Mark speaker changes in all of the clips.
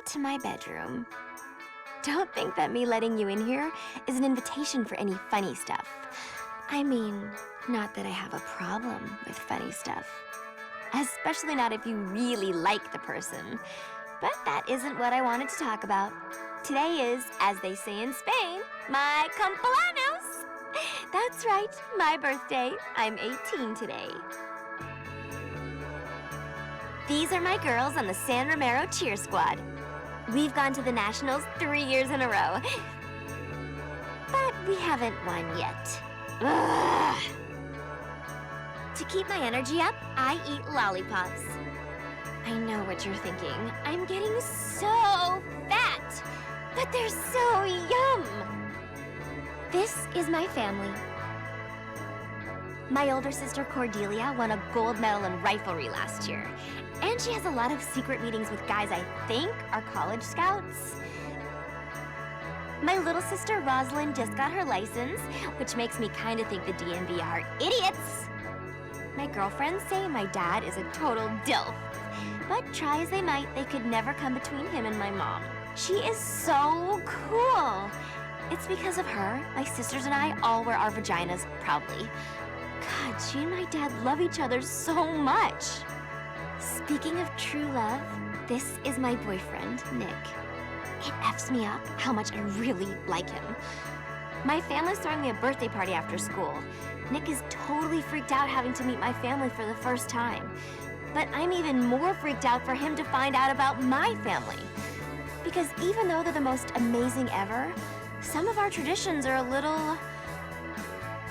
Speaker 1: to my bedroom. Don't think that me letting you in here is an invitation for any funny stuff. I mean, not that I have a problem with funny stuff. Especially not if you really like the person. But that isn't what I wanted to talk about. Today is, as they say in Spain, my cumpleaños. That's right, my birthday. I'm 18 today. These are my girls on the San Romero cheer squad. We've gone to the Nationals 3 years in a row. But we haven't won yet. Ugh. To keep my energy up, I eat lollipops. I know what you're thinking. I'm getting so fat, but they're so yum. This is my family. My older sister Cordelia won a gold medal in riflery last year. And she has a lot of secret meetings with guys I think are college scouts. My little sister Rosalind just got her license, which makes me kind of think the DMV are idiots. My girlfriends say my dad is a total dilf. But try as they might, they could never come between him and my mom. She is so cool. It's because of her, my sisters and I all wear our vaginas proudly. God, she and my dad love each other so much. Speaking of true love, this is my boyfriend, Nick. It F's me up how much I really like him. My family's throwing me a birthday party after school. Nick is totally freaked out having to meet my family for the first time. But I'm even more freaked out for him to find out about my family. Because even though they're the most amazing ever, some of our traditions are a little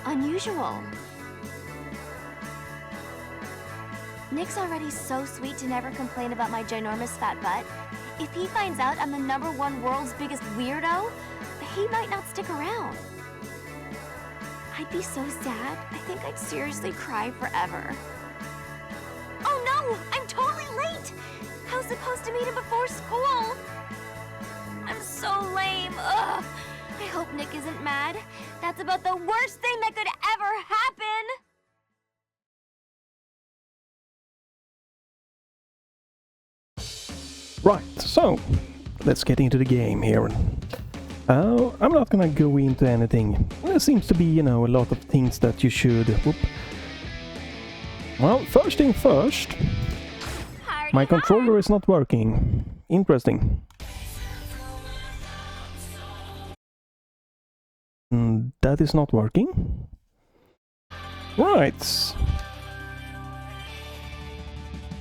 Speaker 1: unusual. Nick's already so sweet to never complain about my ginormous fat butt. If he finds out I'm the #1 world's biggest weirdo, he might not stick around. I'd be so sad. I think I'd seriously cry forever. Oh no! I'm totally late! I was supposed to meet him before school. I'm so lame. Ugh. I hope Nick isn't mad. That's about the worst thing that could ever happen.
Speaker 2: Right, so let's get into the game here. I'm not gonna go into anything. There seems to be, you know, a lot of things that you should... Whoop. Well, first thing first, my controller is not working. Interesting. That is not working. Right.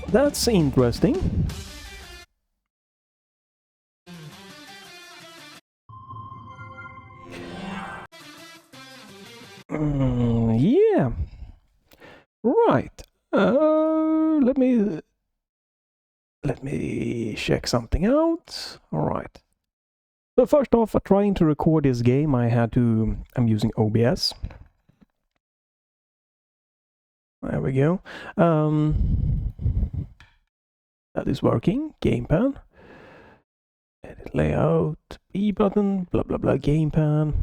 Speaker 2: That's interesting. Yeah. Right. Let me check something out. All right. So first off, trying to record this game, I'm using OBS. There we go. That is working. Gamepad. Edit layout. E button. Blah blah blah. Gamepad.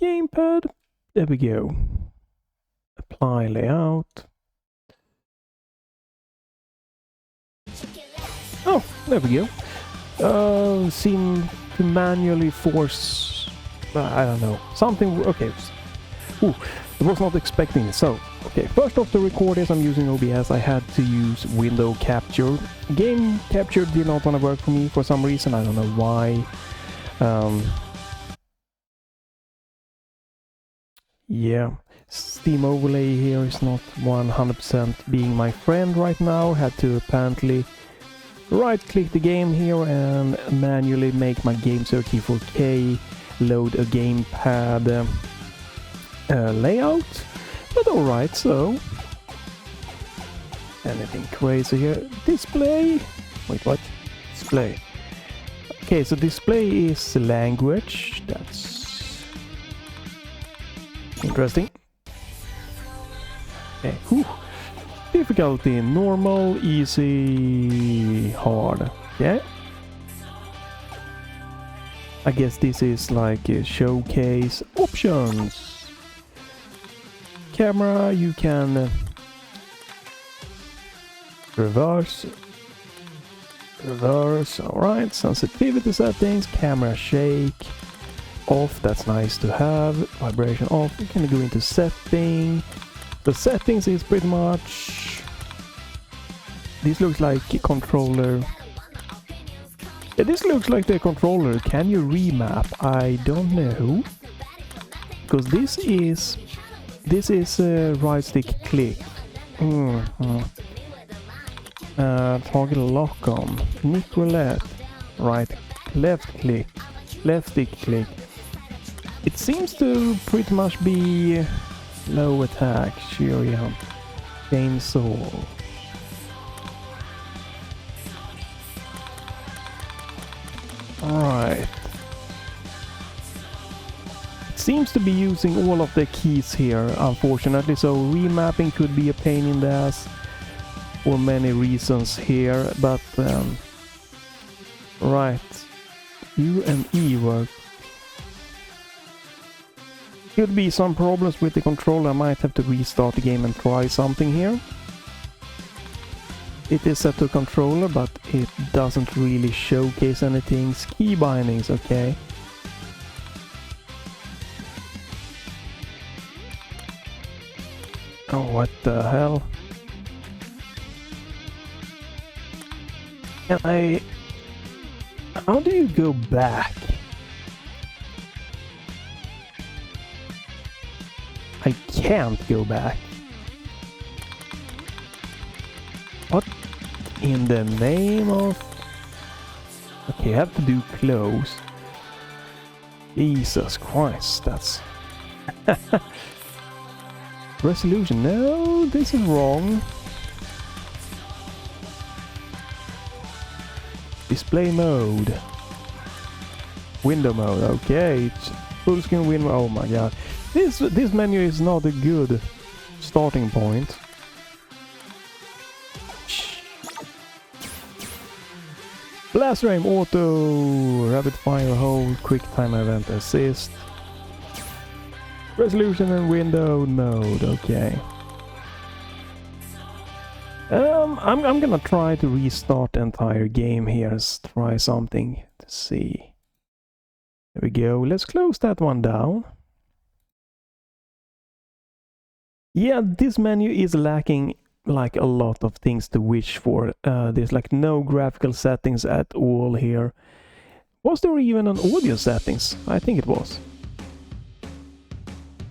Speaker 2: Gamepad. There we go. Apply layout. Oh, there we go. Seem to manually force... I don't know. Something... Okay. Ooh, I was not expecting it. So, okay. First off, the recorders, I'm using OBS. I had to use window capture. Game capture did not want to work for me for some reason. I don't know why. Yeah. Steam overlay here is not 100% being my friend right now. Had to apparently right-click the game here and manually make my Gamesir T4 load a gamepad layout. But alright, so... Anything crazy here? Display? Wait, what? Display. Okay, so display is language. That's... interesting. Okay, whew. Difficulty, normal, easy, hard. Okay. I guess this is like a showcase options. Camera, you can reverse. Reverse, alright. Sensitivity settings, camera shake off, that's nice to have. Vibration off. We can go into setting. The settings is pretty much... This looks like a controller. Yeah, this looks like the controller. Can you remap? I don't know. Because this is right stick click. Toggle lock on. Nick roulette. Right, left click. Left stick click. It seems to pretty much be low attack. Sure, yeah. Chainsaw. Alright. It seems to be using all of the keys here, unfortunately, so remapping could be a pain in the ass for many reasons here, but right. U and E work. Could be some problems with the controller. I might have to restart the game and try something here. It is set to controller, but it doesn't really showcase anything. Key bindings, okay. Oh, what the hell? Can I... How do you go back? I can't go back. What in the name of... Okay, I have to do close. Jesus Christ, that's... Resolution, no, this is wrong. Display mode. Window mode, okay, it's full screen window, oh my god. This menu is not a good starting point. Blast aim, auto, rapid fire hold, quick time event assist. Resolution and window mode, okay. I'm gonna try to restart the entire game here. Let's try something to see. There we go. Let's close that one down. Yeah, this menu is lacking like a lot of things to wish for. There's like no graphical settings at all here. Was there even an audio settings? I think it was.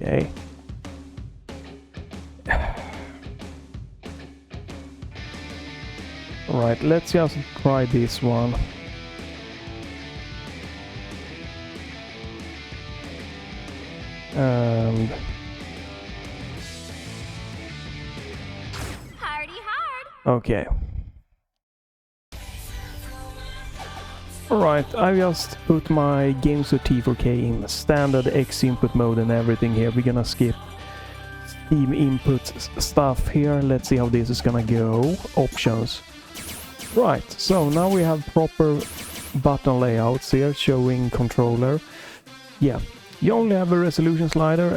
Speaker 2: Okay. Alright, let's just try this one. And...
Speaker 1: Party hard!
Speaker 2: Okay. Alright, I just put my Gamesir T4 Kaleid in standard X input mode and everything here. We're gonna skip Steam input stuff here. Let's see how this is gonna go. Options. Right, so now we have proper button layouts here showing controller. Yeah, you only have a resolution slider,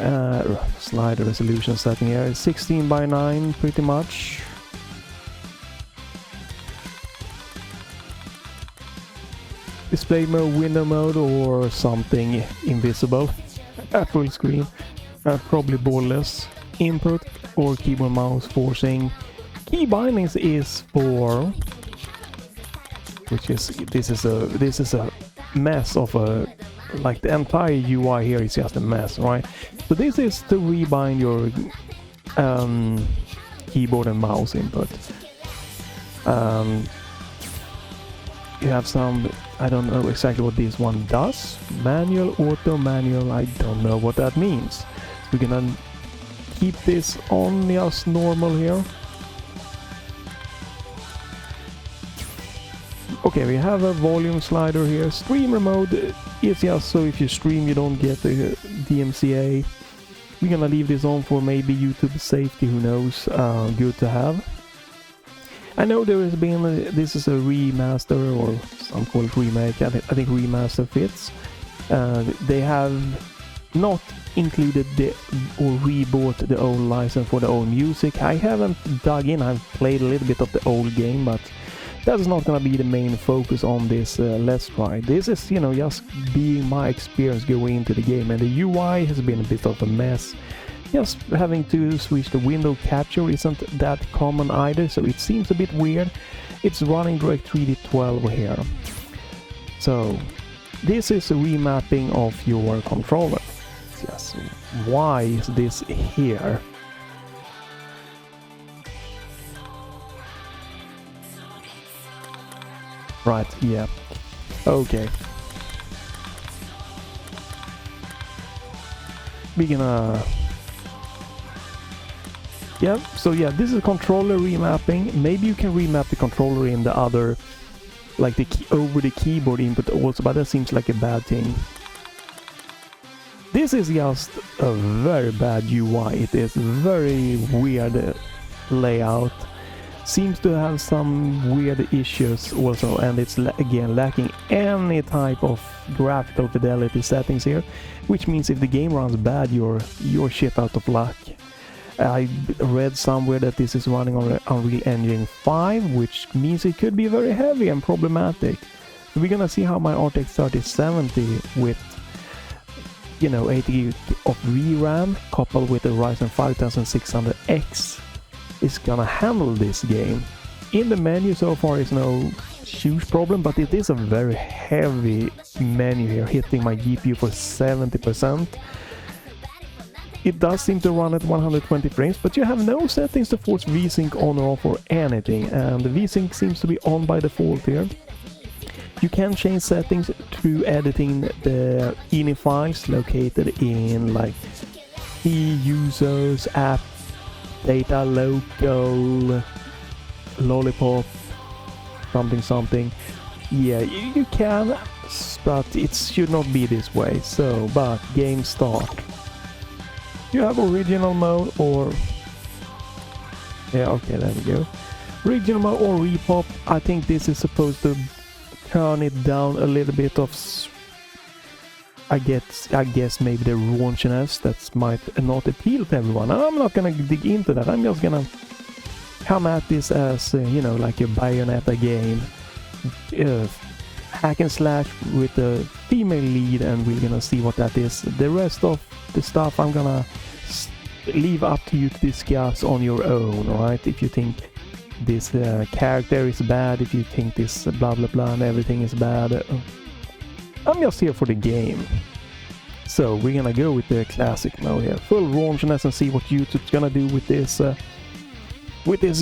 Speaker 2: resolution setting here, 16 by 9 pretty much. Display mode, window mode, or something invisible. Full screen, probably borderless. Input or keyboard mouse forcing. Key bindings is for, which is this is a mess of a, like the entire UI here is just a mess, right? So this is to rebind your keyboard and mouse input. You have some, I don't know exactly what this one does. Manual, auto, manual, I don't know what that means. We're gonna keep this on just normal here. Okay, we have a volume slider here. Streamer mode is just so if you stream you don't get the DMCA. We're gonna leave this on for maybe YouTube safety, who knows, good to have. I know there has been, this is a remaster, or some call it remake, I think remaster fits. They have not included or rebought the old license for the old music. I haven't dug in, I've played a little bit of the old game, but that's not gonna be the main focus on this Let's Try. This is, you know, just being my experience going into the game, and the UI has been a bit of a mess. Just having to switch the window capture isn't that common either, so it seems a bit weird. It's running DirectX 12 here. So this is a remapping of your controller. Yes, why is this here? Right, yeah. Okay. We're gonna... Yeah, so yeah, this is a controller remapping. Maybe you can remap the controller in the other, like the over the keyboard input also, but that seems like a bad thing. This is just a very bad UI. It is very weird layout. Seems to have some weird issues also, and it's again lacking any type of graphical fidelity settings here, which means if the game runs bad, you're shit out of luck. I read somewhere that this is running on Unreal Engine 5, which means it could be very heavy and problematic. So we're gonna see how my RTX 3070 with, you know, 8 GB of VRAM coupled with the Ryzen 5600X is gonna handle this game. In the menu so far is no huge problem, but it is a very heavy menu here, hitting my GPU for 70%. It does seem to run at 120 frames, but you have no settings to force VSync on or off or anything, and the VSync seems to be on by default here. You can change settings through editing the ini files located in like key users, app, data, local, lollipop, something. Yeah, you can, but it should not be this way. So, but game start. You have original mode or... Yeah, okay, there we go. Original mode or RePOP. I think this is supposed to turn it down a little bit of... I guess maybe the raunchiness that might not appeal to everyone. I'm not gonna dig into that. I'm just gonna come at this as, you know, like a Bayonetta game. Hack and slash with a female lead, and we're gonna see what that is. The rest of the stuff I'm gonna leave up to you to discuss on your own, right? If you think this character is bad, if you think this blah blah blah and everything is bad, I'm just here for the game. So we're gonna go with the classic mode here, full raunchiness, and see what YouTube's gonna do with this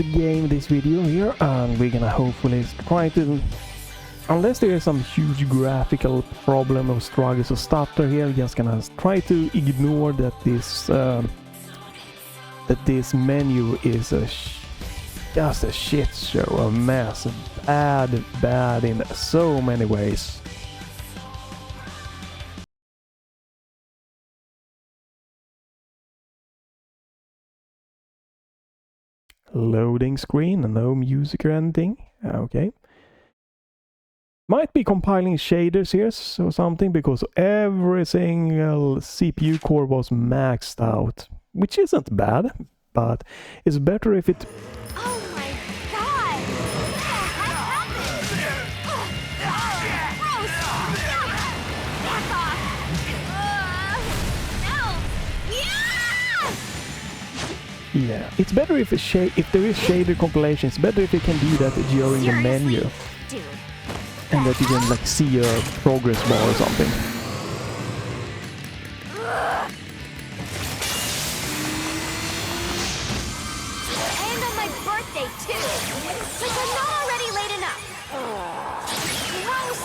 Speaker 2: game, this video here, and we're gonna hopefully try to, unless there is some huge graphical problem or struggles or stutter here, we're just gonna try to ignore that this menu is just a shit show, a mess, bad in so many ways. Loading screen, no music or anything. Okay. Might be compiling shaders here or something, because every single CPU core was maxed out, which isn't bad, but it's better if it...
Speaker 1: Oh my god! What happened? Gross! Back off! No! Yeah!
Speaker 2: Yeah, it's better if there is shader compilation, it's better if you can do that during the menu.
Speaker 1: Dude.
Speaker 2: And that you can like see a progress bar or something.
Speaker 1: And on my birthday too! Like I'm not already late enough! Gross!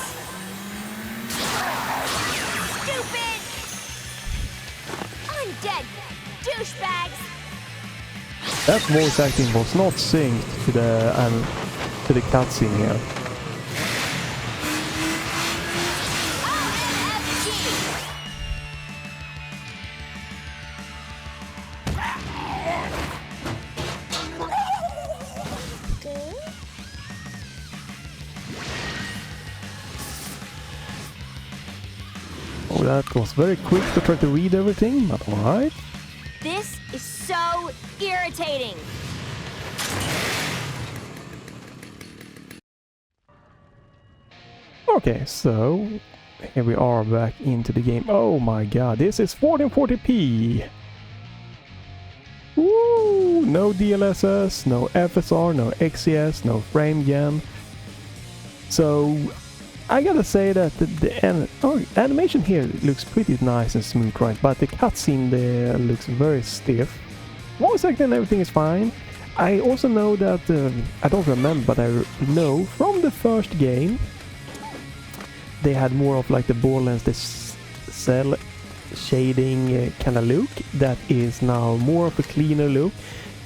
Speaker 1: Stupid! Undead douchebags!
Speaker 2: That voice acting was not synced to the cutscene here. Oh, that was very quick to try to read everything, but alright.
Speaker 1: This is so irritating!
Speaker 2: Okay, so here we are back into the game. Oh my god, this is 1440p. Woo! No DLSS, no FSR, no XCS, no frame gen. So I gotta say that the animation here looks pretty nice and smooth, right? But the cutscene there looks very stiff. Voice acting and everything is fine. I also know that, I don't remember, but I know from the first game they had more of like the Borderlands, the cell shading kind of look. That is now more of a cleaner look.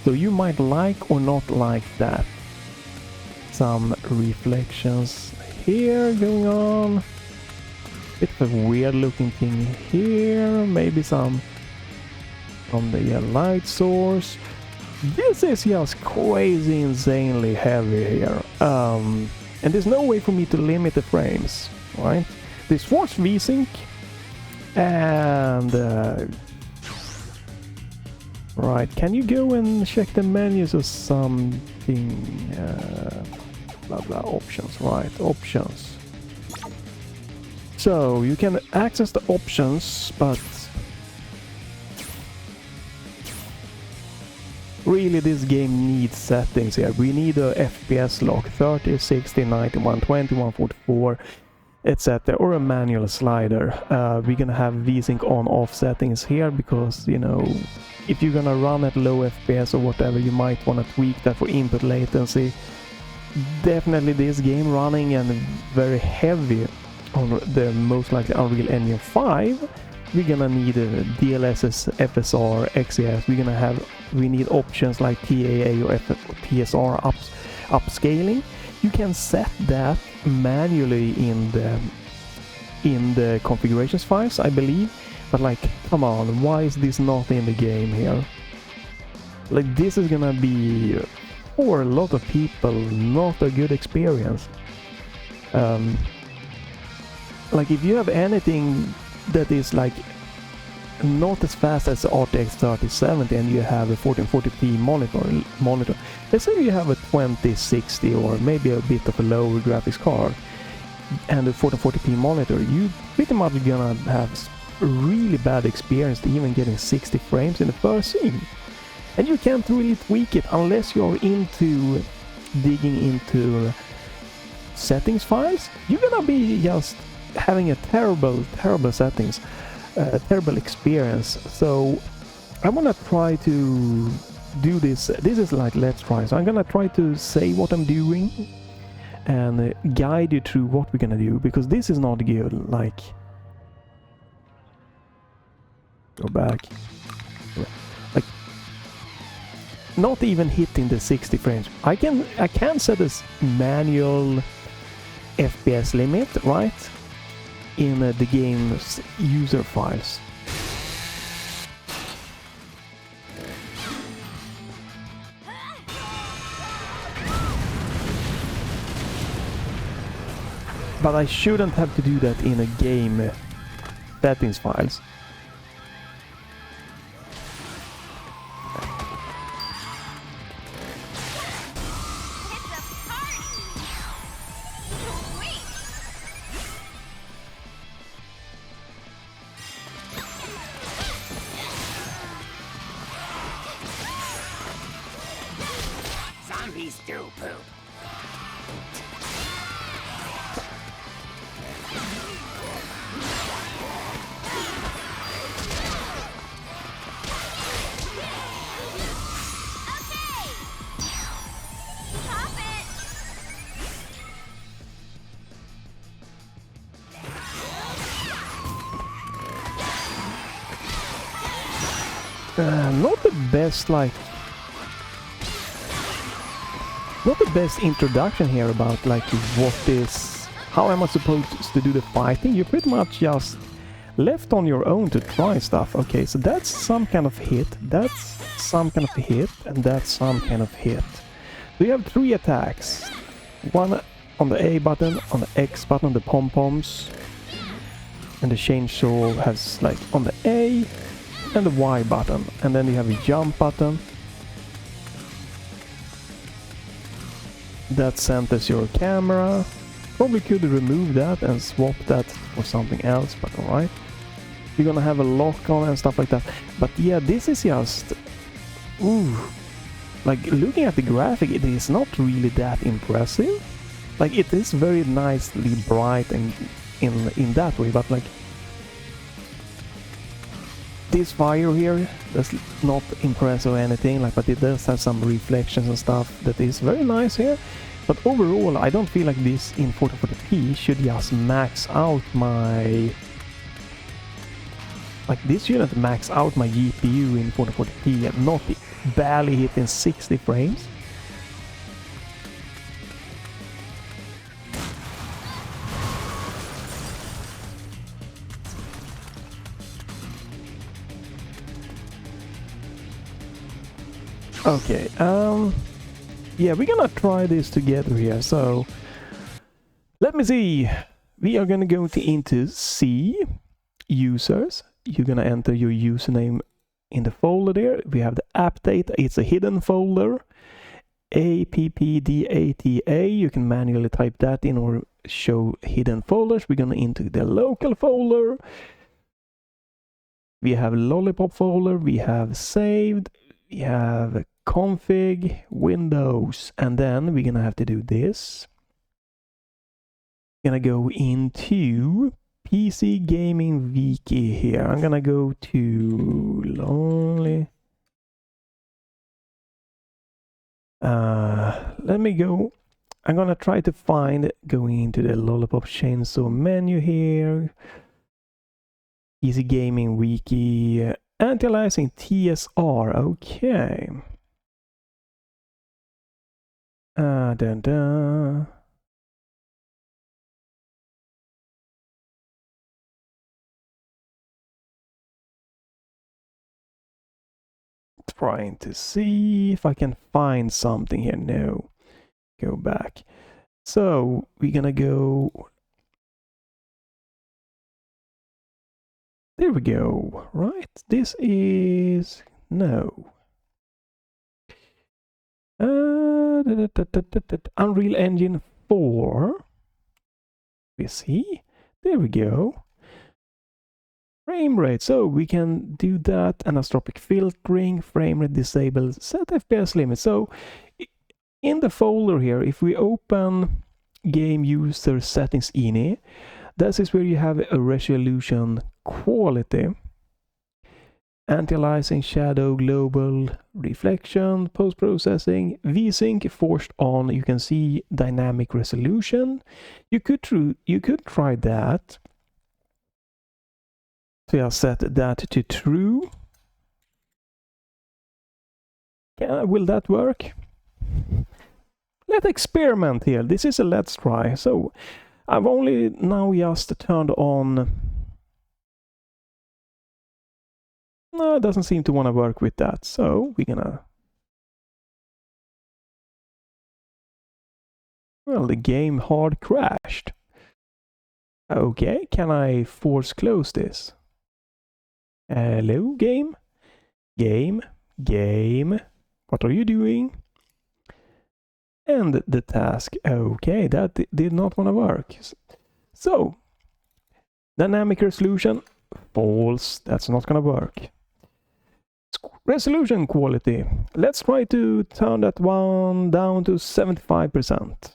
Speaker 2: So you might like or not like that. Some reflections here going on. Bit of a weird looking thing here. Maybe some from the light source. This is just crazy insanely heavy here. And there's no way for me to limit the frames, right? This force VSync and right, can you go and check the menus or something? Blah blah options, right? Options. So you can access the options, but really this game needs settings here. We need a FPS lock 30, 60, 90, 120, 144, etc. or a manual slider. We're gonna have VSync on off settings here because, you know, if you're gonna run at low FPS or whatever, you might want to tweak that for input latency. Definitely this game running and very heavy on the most likely Unreal Engine 5. We're gonna need a DLSS, FSR, XCS. We need options like TAA or TSR upscaling. You can set that manually in the configurations files, I believe. But like, come on, why is this not in the game here? Like, this is gonna be, for a lot of people, not a good experience. Like, if you have anything that is like not as fast as the RTX 3070 and you have a 1440p monitor, let's say you have a 2060 or maybe a bit of a lower graphics card and a 1440p monitor, you pretty much gonna have a really bad experience to even getting 60 frames in the first scene. And you can't really tweak it unless you're into digging into settings files. You're gonna be just having a terrible settings, terrible experience. So I'm gonna try to do this. This is like let's try. So I'm gonna try to say what I'm doing and guide you through what we're gonna do, because this is not good. Like, go back. Like, not even hitting the 60 frames. I can set this manual FPS limit, right? In the game's user files. But I shouldn't have to do that in a game settings files.
Speaker 3: Zombies do poop.
Speaker 2: Not the best, like, not the best introduction here about like how am I supposed to do the fighting. You're pretty much just left on your own to try stuff. Okay, so that's some kind of hit, that's some kind of hit, and that's some kind of hit. So you have 3 attacks. One on the A button, on the X button, the pom-poms, and the chainsaw has like on the A and the Y button, and then you have a jump button that centers your camera, Probably could remove that and swap that for something else, but alright. You're gonna have a lock on and stuff like that. But yeah, this is just... Ooh. Like, looking at the graphic, it is not really that impressive. Like, it is very nicely bright and in that way, but like... This fire here, that's not impressive or anything, like, but it does have some reflections and stuff that is very nice here. But overall, I don't feel like this in 1440p should just max out my... Like, this shouldn't max out my GPU in 1440p and not barely hitting 60 frames. Okay, yeah, we're gonna try this together here, so let me see. We are gonna go into C, users. You're gonna enter your username in the folder there. We have the app data, it's a hidden folder. appdata, you can manually type that in or show hidden folders. We're gonna into the local folder. We have lollipop folder, we have saved, we have config, Windows, and then we're gonna have to do this. Gonna go into PC Gaming Wiki here. I'm gonna go to Lonely. Let me go. I'm gonna try to find going into the Lollipop Chainsaw menu here. PC Gaming Wiki. Anti-aliasing TSR. Okay. Trying to see if I can find something here. No. Go back. So we're gonna go. There we go. Right. This is no. Unreal Engine 4. We see. There we go. Frame rate. So we can do that. Anisotropic filtering. Frame rate disabled. Set FPS limit. So in the folder here, if we open game user settings ini, this is where you have a resolution quality. Anti-aliasing, shadow, global, reflection, post-processing, VSync forced on. You can see dynamic resolution. You could try that. So I'll set that to true. Will that work? Let's experiment here. This is a let's try. So I've only now just turned on. No, it doesn't seem to want to work with that. So we're gonna. Well, the game hard crashed. Okay, can I force close this? Hello, game? Game? What are you doing? End the task. Okay, that did not want to work. So, dynamic resolution, false. That's not going to work. Resolution quality. Let's try to turn that one down to 75%.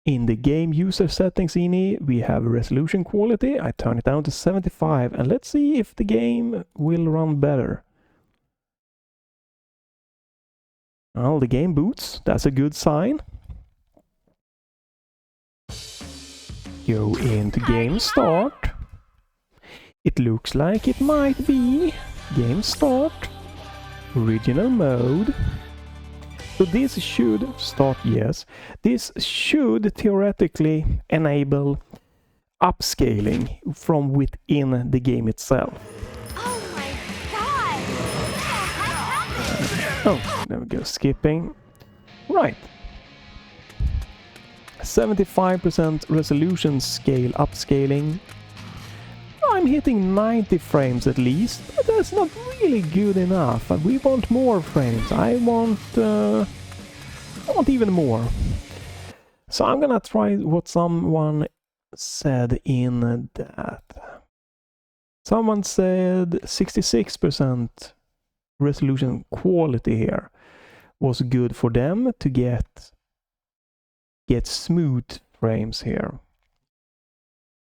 Speaker 2: In the game user settings ini, we have resolution quality. I turn it down to 75 and let's see if the game will run better. Well, the game boots. That's a good sign. Go into game start. It looks like it might be game start. Original mode. So this should start, yes. This should theoretically enable upscaling from within the game itself.
Speaker 1: Oh my god!
Speaker 2: Oh, there we go, skipping. Right. 75% resolution scale upscaling. I'm hitting 90 frames at least, but that's not really good enough. We want more frames. I want want even more. So I'm gonna try what someone said in that. Someone said 66% resolution quality here was good for them to get smooth frames here.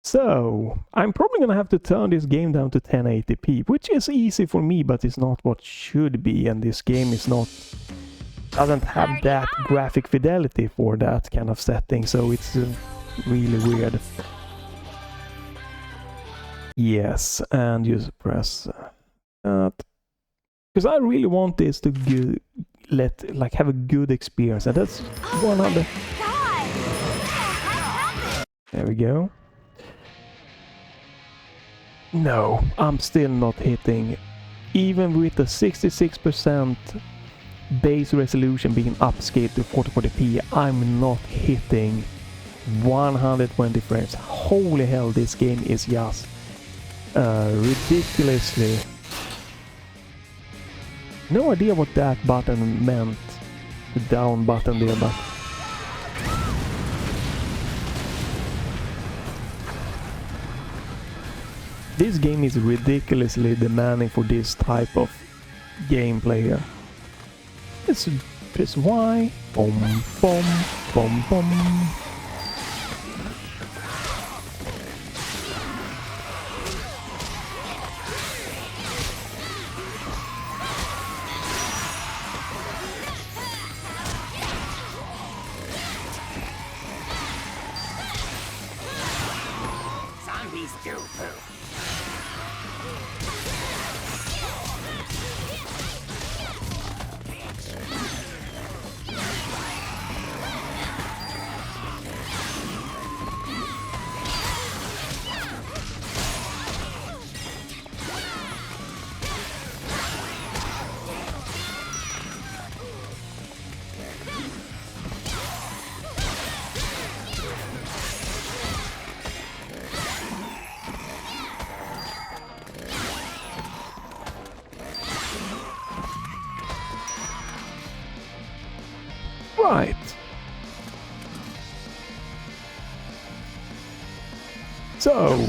Speaker 2: So I'm probably gonna have to turn this game down to 1080p, which is easy for me, but it's not what should be, and this game doesn't have that graphic fidelity for that kind of setting, so it's really weird. Yes, and you press that. Because I really want this to have a good experience, and that's 100. There we go. No, I'm still not hitting. Even with the 66% base resolution being upscaled to 1440p, I'm not hitting 120 frames. Holy hell, this game is just ridiculously. No idea what that button meant, the down button there, but this game is ridiculously demanding for this type of gameplay here. Let's press Y, boom, boom, boom, boom.
Speaker 3: Zombies do poo.
Speaker 2: Right. So,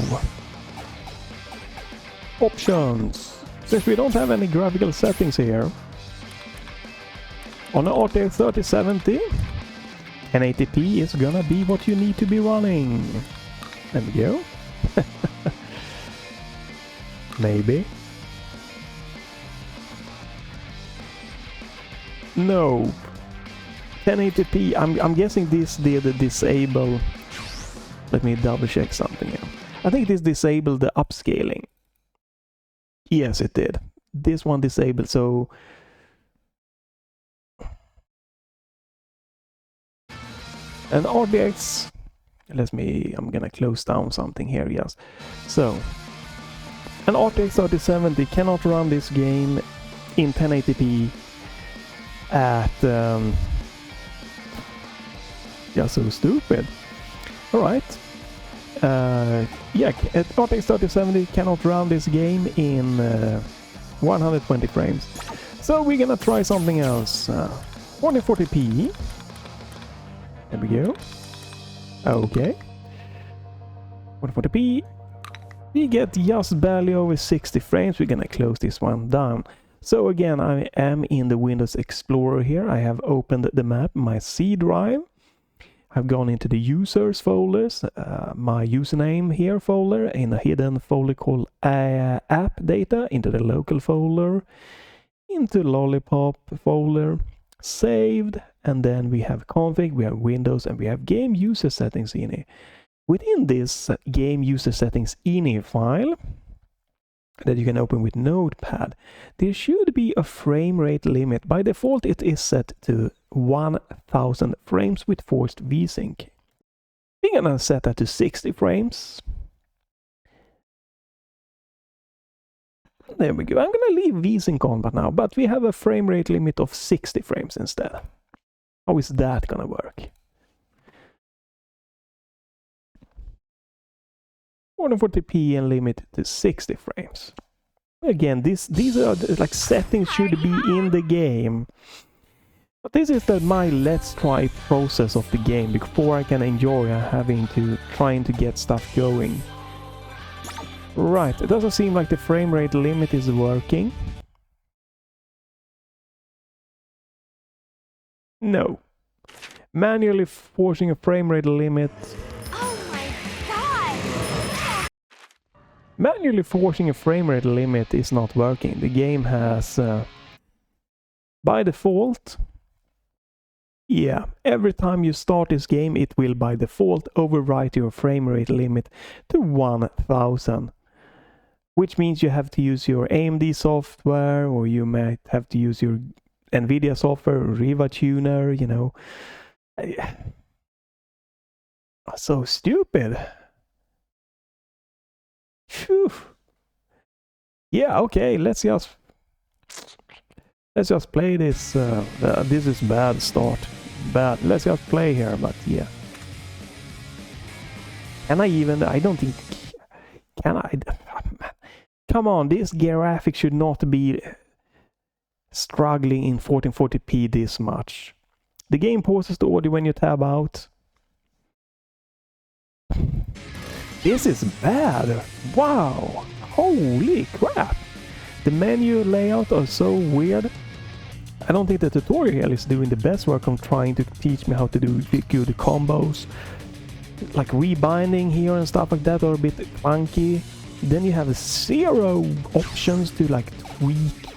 Speaker 2: options. Since we don't have any graphical settings here, on the RTX 3070, 1080p is gonna be what you need to be running. There we go. Maybe. No. 1080p, I'm guessing this did disable. Let me double check something here. I think this disabled the upscaling. Yes, it did. This one disabled, so and RTX, I'm gonna close down something here, yes. So an RTX 3070 cannot run this game in 1080p at yeah, so stupid. Alright. Yeah, RTX 3070 cannot run this game in 120 frames. So we're gonna try something else. 1440p. There we go. Okay. 1440p. We get just barely over 60 frames. We're gonna close this one down. So again, I am in the Windows Explorer here. I have opened the map, my C drive. I've gone into the users folders, my username here folder, in a hidden folder called app data, into the local folder, into LOLLIPOP folder, saved, and then we have config, we have Windows, and we have game user settings ini. Within this game user settings ini file that you can open with Notepad, there should be a frame rate limit. By default, it is set to 1000 frames with forced VSync. We're gonna set that to 60 frames. There we go. I'm gonna leave VSync on but we have a frame rate limit of 60 frames instead. How is that gonna work? 140p and limit to 60 frames. Again, these are like settings should be in the game. But this is my let's try process of the game before I can enjoy trying to get stuff going. Right, it doesn't seem like the frame rate limit is working. No. Manually forcing a frame rate limit.
Speaker 1: Oh my god!
Speaker 2: Manually forcing a frame rate limit is not working. The game has, by default, yeah, every time you start this game, it will by default overwrite your frame rate limit to 1000. Which means you have to use your AMD software, or you might have to use your Nvidia software, Riva tuner, you know. So stupid. Phew. Yeah, okay, let's just play this. This is bad start. Bad. Let's just play here, but yeah. Can I even? I don't think. Can I? Come on, this graphic should not be struggling in 1440p this much. The game pauses the audio when you tab out. This is bad. Wow. Holy crap. The menu layout are so weird. I don't think the tutorial is doing the best work on trying to teach me how to do good combos. Like rebinding here and stuff like that are a bit clunky. Then you have 0 options to like tweak.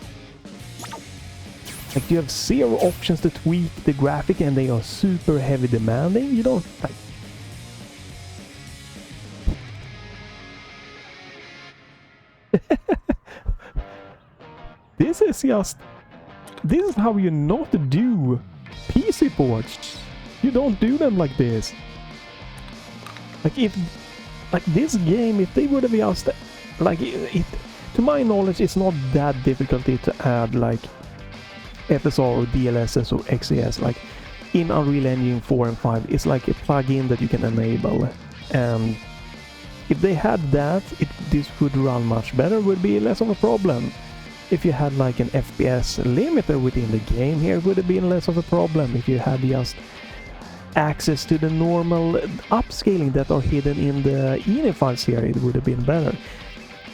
Speaker 2: Like you have 0 options to tweak the graphic, and they are super heavy demanding. You don't like. This is how you not do PC ports. You don't do them like this. Like this game, if they would have just like it, to my knowledge, it's not that difficult to add like FSR or DLSS or XES like in Unreal Engine 4 and 5. It's like a plugin that you can enable, and if they had that, this would run much better, would be less of a problem. If you had like an FPS limiter within the game here, it would have been less of a problem. If you had just access to the normal upscaling that are hidden in the INI files here, it would have been better.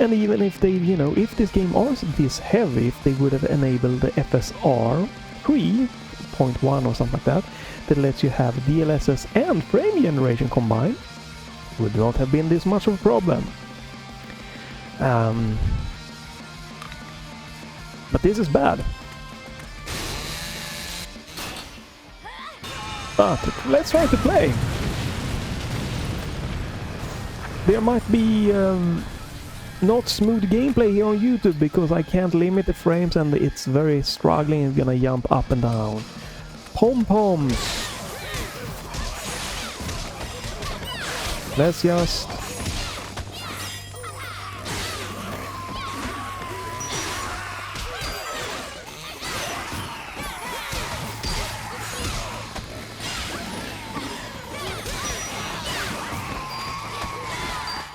Speaker 2: And even if they, you know, if this game was this heavy, if they would have enabled the FSR 3.1 or something like that, that lets you have DLSS and frame generation combined, would not have been this much of a problem. But this is bad. But let's try to play. There might be not smooth gameplay here on YouTube because I can't limit the frames and it's very struggling. It's gonna jump up and down. Pom-poms. Let's just...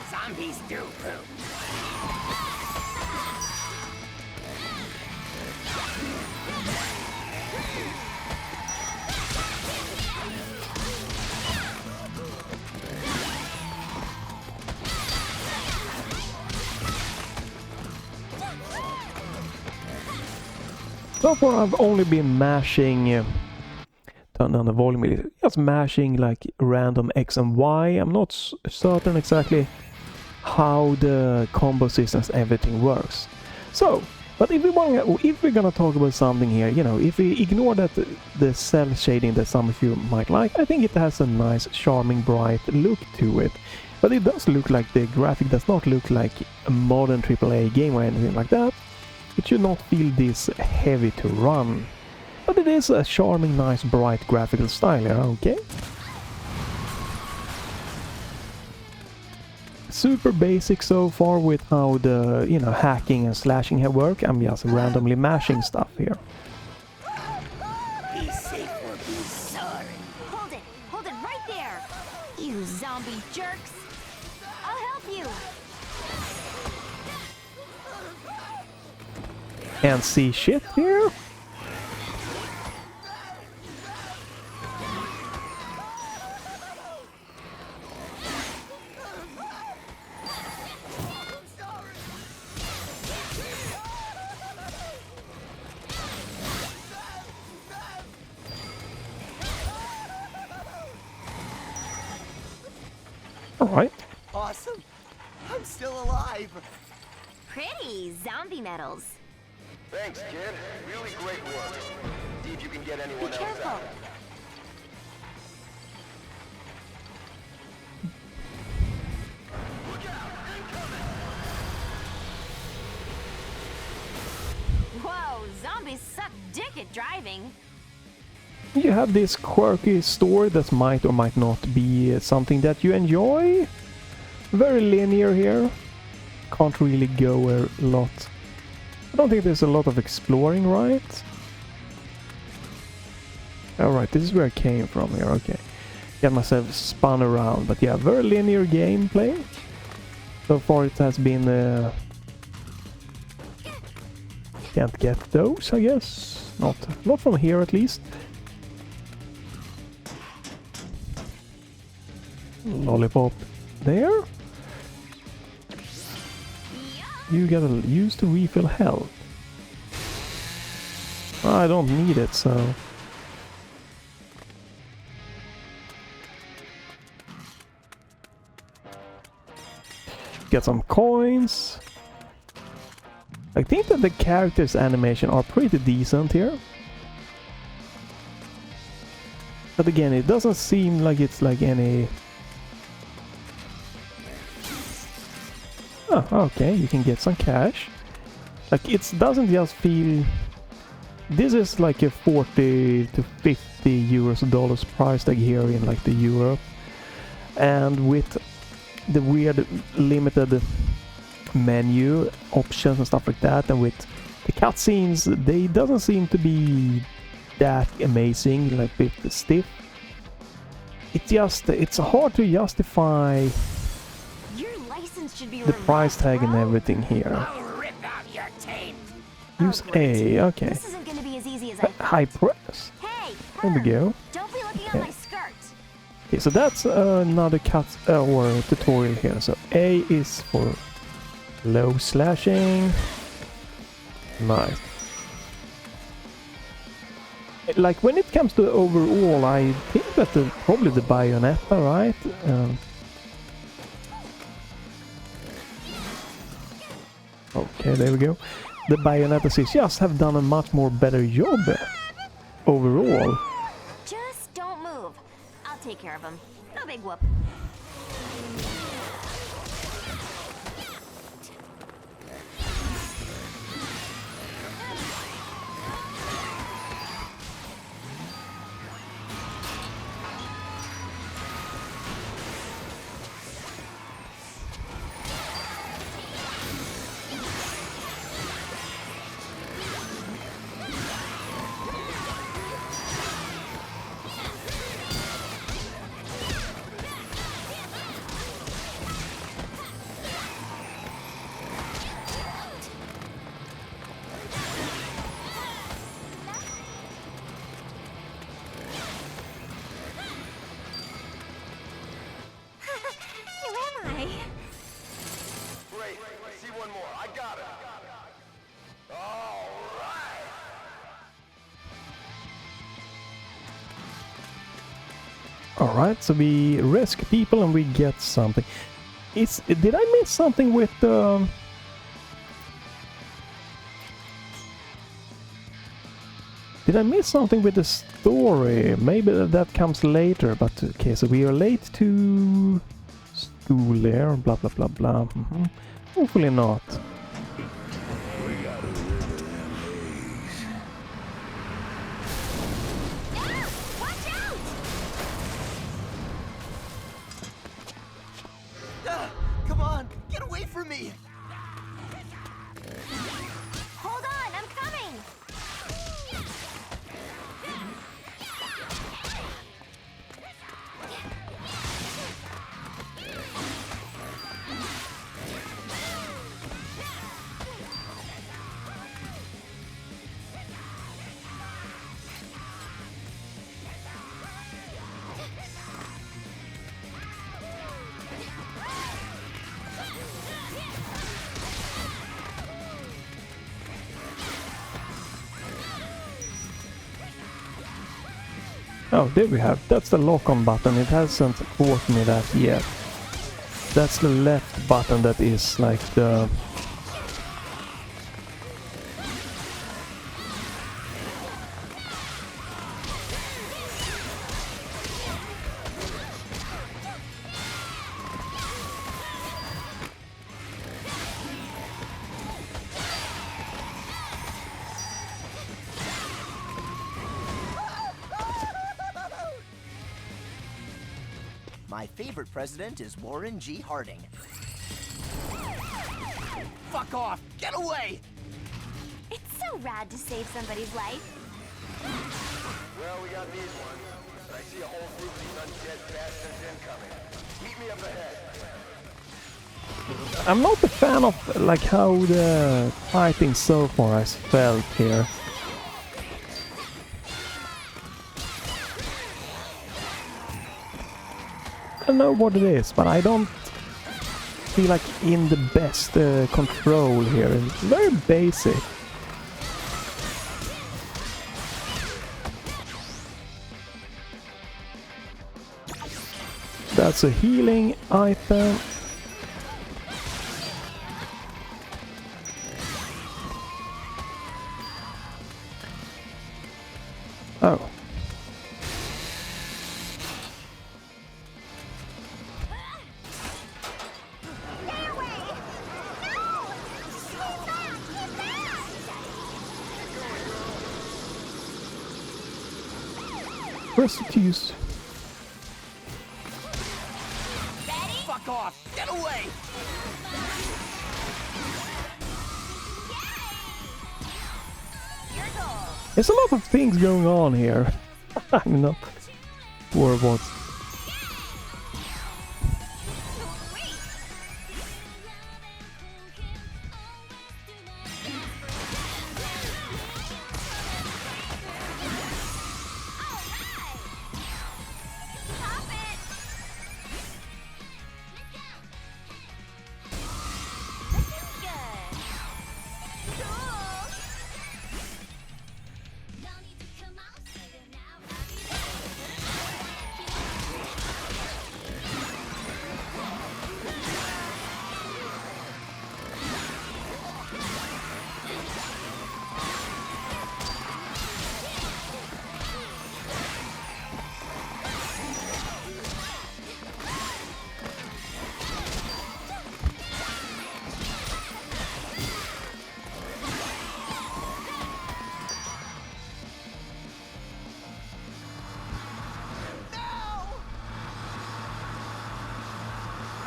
Speaker 3: Zombies do poop.
Speaker 2: So far I've only been mashing, turn down the volume a little, just mashing like random X and Y. I'm not certain exactly how the combo systems, everything works. So, but if we're gonna talk about something here, you know, if we ignore that the cell shading that some of you might like, I think it has a nice, charming, bright look to it. But it does look like the graphic does not look like a modern AAA game or anything like that. It should not feel this heavy to run. But it is a charming, nice, bright graphical style here, okay? Super basic so far with how the, you know, hacking and slashing here work. I'm just randomly mashing stuff here.
Speaker 3: Be safe or be sorry.
Speaker 1: Hold it right there! You zombie jerks! I'll help you!
Speaker 2: Can't see shit here. Alright.
Speaker 3: Awesome. I'm still alive.
Speaker 1: Pretty zombie medals.
Speaker 4: Thanks, kid. Really great work. See if you can get
Speaker 1: Be
Speaker 4: anyone else
Speaker 1: careful.
Speaker 4: out.
Speaker 1: Whoa, zombies suck dick at driving.
Speaker 2: You have this quirky story that might or might not be something that you enjoy. Very linear here. Can't really go a lot. I don't think there's a lot of exploring, right? Alright, this is where I came from here, okay. Got myself spun around, but yeah, very linear gameplay. So far it has been... can't get those, I guess. Not from here at least. Lollipop there. You gotta use to refill health. I don't need it, so... Get some coins. I think that the characters' animation are pretty decent here. But again, it doesn't seem like it's like any... Oh, okay, you can get some cash. Like, it doesn't just feel... This is like a 40 to 50 euros dollars price tag here in like the Europe. And with the weird limited menu options and stuff like that, and with the cutscenes, they doesn't seem to be that amazing, like a bit stiff. It's hard to justify
Speaker 1: Your license should be
Speaker 2: the price tag and everything here.
Speaker 3: I'll rip out your tape.
Speaker 2: Use A, okay.
Speaker 1: This isn't gonna be as easy as I thought.
Speaker 2: High press.
Speaker 1: Hey,
Speaker 2: There we
Speaker 1: her.
Speaker 2: go.
Speaker 1: Don't be looking
Speaker 2: Okay.
Speaker 1: at my skirt.
Speaker 2: Okay, so that's another cut or tutorial here. So A is for low slashing. Nice. Like when it comes to overall, I think that probably the Bayonetta, right? Okay, there we go. The Bayonetta series just have done a much more better job overall.
Speaker 1: Just don't move. I'll take care of him. No big whoop. Where am I?
Speaker 4: Great. See one more. I got it. All right.
Speaker 2: Alright, so we rescue people and we get something. Did I miss something with the... Did I miss something with the story? Maybe that comes later, but okay, so we are late to school there, blah blah blah blah. Hopefully not.
Speaker 1: Watch out!
Speaker 3: Come on, get away from me.
Speaker 1: Hold on, I'm coming!
Speaker 2: Oh, there we have. That's the lock-on button. It hasn't taught me that yet. That's the left button that is like the...
Speaker 3: My favorite president is Warren G. Harding. Fuck off! Get away!
Speaker 1: It's so rad to save somebody's life.
Speaker 4: Well, we got these ones. But I see a whole group of these undead bastards incoming. Meet me up ahead.
Speaker 2: I'm not a fan of like how the fighting so far has felt here. I don't know what it is, but I don't feel like in the best control here. It's very basic. That's a healing item. Oh. Press to use.
Speaker 3: Fuck off! Get away!
Speaker 2: There's a lot of things going on here. I'm not sure what.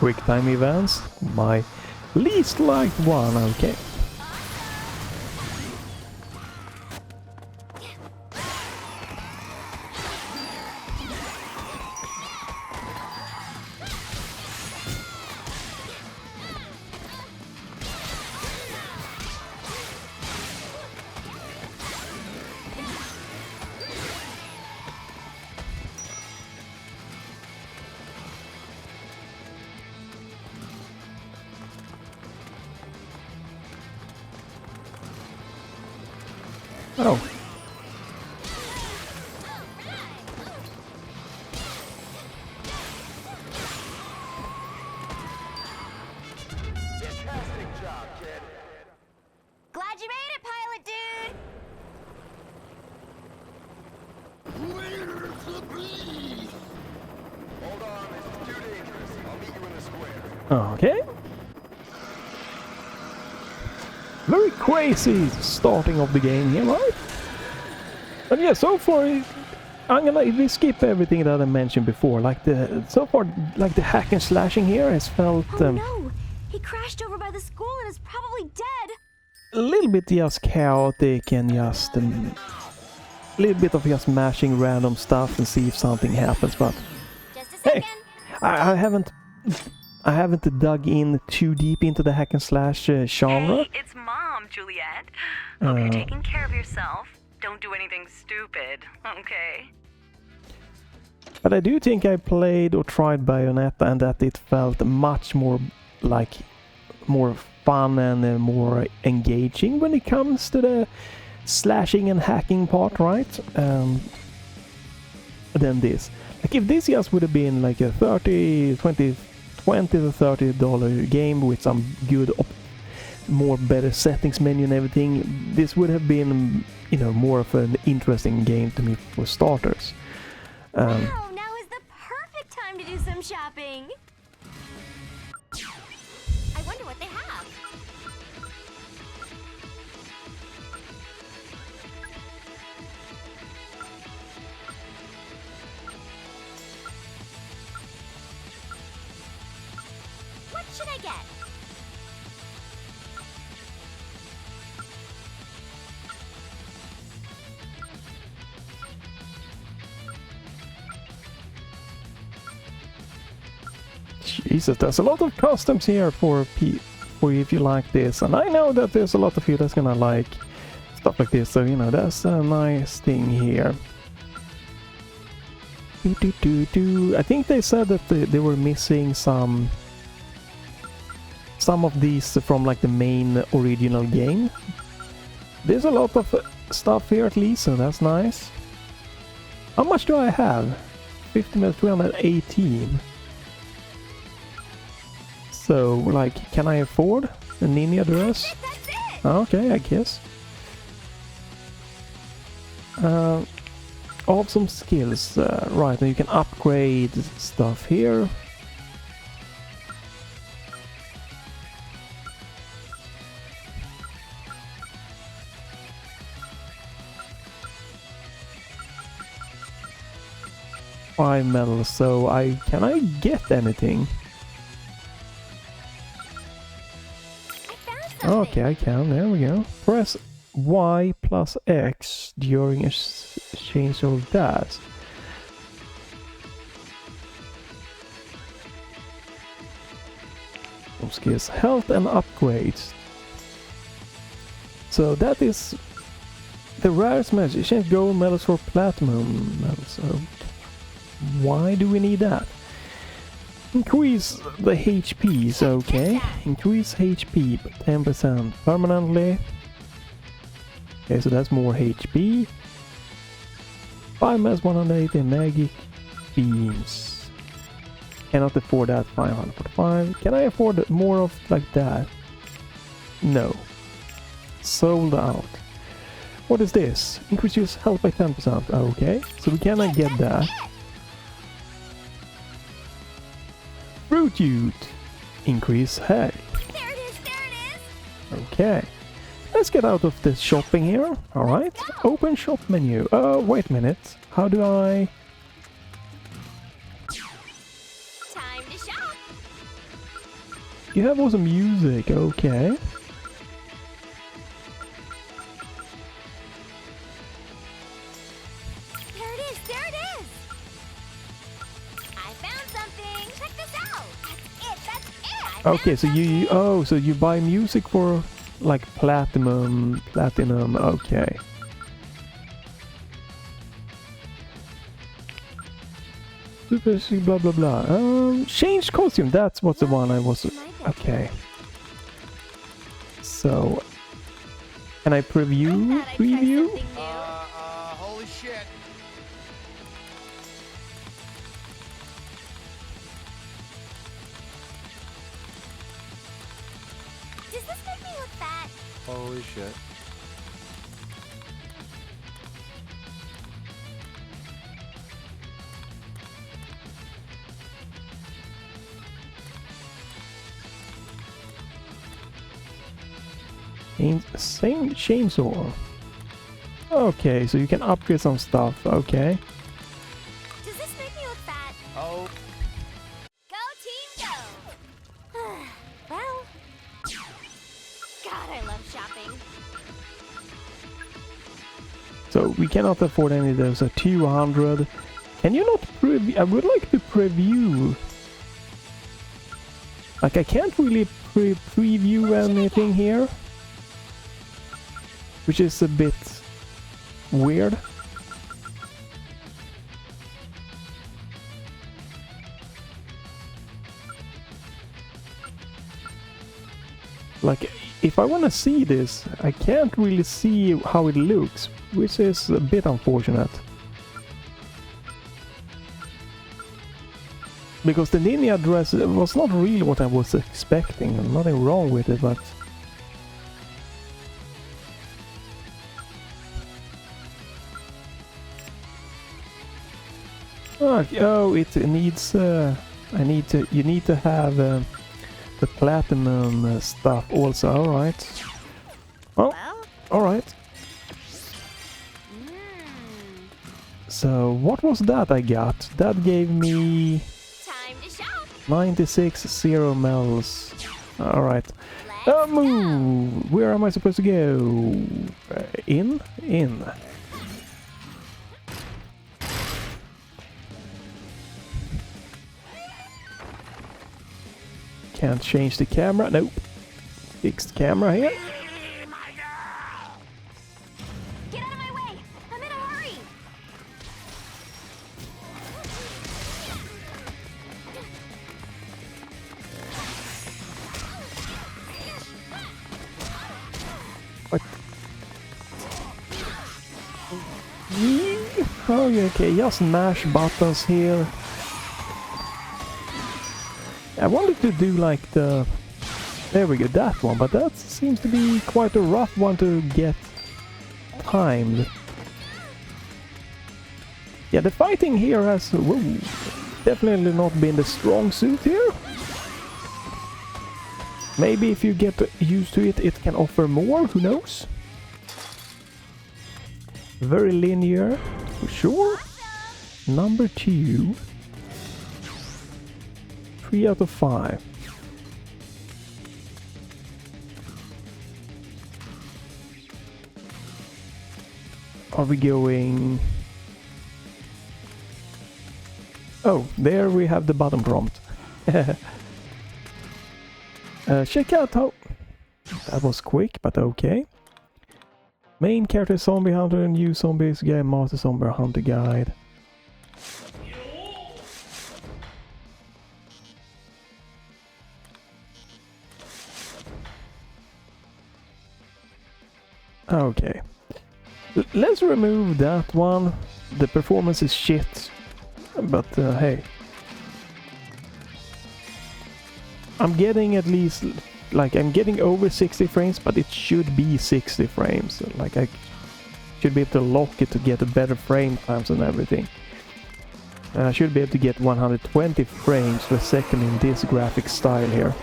Speaker 2: Quick time events, my least liked one, okay. Oh.
Speaker 4: Fantastic job, kid.
Speaker 1: Glad you made it, pilot dude!
Speaker 4: Hold on, this is too dangerous. I'll meet you in the square.
Speaker 2: Okay. Very crazy starting of the game here, right? But yeah, so far if we skip everything that I mentioned before, like the hack and slashing here has felt
Speaker 1: Oh no! He crashed over by the school and is probably dead!
Speaker 2: a little bit just chaotic and just a little bit of just mashing random stuff and see if something happens, but
Speaker 1: Just a
Speaker 2: hey,
Speaker 1: second!
Speaker 2: I haven't dug in too deep into the hack and slash genre.
Speaker 5: Hey, it's Mom, Juliet. Hope you're taking care of yourself. Don't do anything stupid, okay?
Speaker 2: But I do think I played or tried Bayonetta and that it felt much more like more fun and more engaging when it comes to the slashing and hacking part, right? Than this. Like if this just would have been like a 20 $20 to $30 game with some good more better settings menu and everything, this would have been, you know, more of an interesting game to me for starters.
Speaker 1: Wow, now is the perfect time to do some shopping. I wonder what they have. What should I get?
Speaker 2: Jesus, there's a lot of customs here for if you like this, and I know that there's a lot of you that's gonna like stuff like this, so you know, that's a nice thing here. I think they said that they were missing some of these from like the main original game. There's a lot of stuff here at least, so that's nice. How much do I have? 50 minutes, 318. So, like, can I afford a ninja dress? Okay, I guess. Awesome skills. Right, and you can upgrade stuff here. Five medals, so can I get anything? Okay, I can. There we go. Press Y plus X during exchange of that. Skills, health and upgrades. So that is the rarest medals. Exchange gold medals for platinum medals. So why do we need that? Increase the HPs, okay. Increase HP 10% permanently. Okay, so that's more HP. 5 mass 180 magic beams. Cannot afford that. 545. Can I afford more of like that? No. Sold out. What is this? Increase your health by 10%. Okay, so we cannot get that. Fruit Youth. Increase health.
Speaker 1: There it is, there it is.
Speaker 2: Okay. Let's get out of this shopping here. Alright. Open shop menu. Wait a minute. How do I...
Speaker 1: Time to shop.
Speaker 2: You have also music. Okay.
Speaker 1: There it is, there it is. I found something. Check this out. That's it.
Speaker 2: Okay, so so you buy music for like platinum, okay. Super blah blah blah. Change costume, that's what's the one I was... Okay. So, can I preview?
Speaker 4: Holy shit.
Speaker 1: Does this make me look fat?
Speaker 4: Holy shit.
Speaker 2: Same chainsaw. Okay, so you can upgrade some stuff. Okay.
Speaker 1: Does this make me look fat?
Speaker 4: Oh.
Speaker 1: Go team go! Well... God, I love shopping.
Speaker 2: So we cannot afford any of those. So 200. Can you not preview? I would like to preview. Like I can't really preview anything here, which is a bit weird. Like, if I want to see this, I can't really see how it looks, which is a bit unfortunate. Because the ninja dress was not really what I was expecting. Nothing wrong with it, but... Oh, it needs... you need to have the platinum stuff also, alright. Oh, alright. So, what was that I got? That gave me...
Speaker 1: Time to shop.
Speaker 2: 96 zero mels. Alright. Move! Where am I supposed to go? In? In. Can't change the camera. Nope. Fixed camera here.
Speaker 1: Get out of my way! I'm in a hurry!
Speaker 2: What? Oh, yeah, okay, just mash buttons here. I wanted to do like the... There we go, that one, but that seems to be quite a rough one to get timed. Yeah, the fighting here has definitely not been the strong suit here. Maybe if you get used to it, it can offer more, who knows? Very linear, for sure. Number 2. 3 out of 5. Are we going... Oh, there we have the button prompt. Check out how... That was quick, but okay. Main character zombie hunter, new zombies guide, master zombie hunter guide. Okay. Let's remove that one. The performance is shit. But hey. I'm getting at least... Like, I'm getting over 60 frames, but it should be 60 frames. Like, I should be able to lock it to get a better frame times and everything. I should be able to get 120 frames per second in this graphic style here.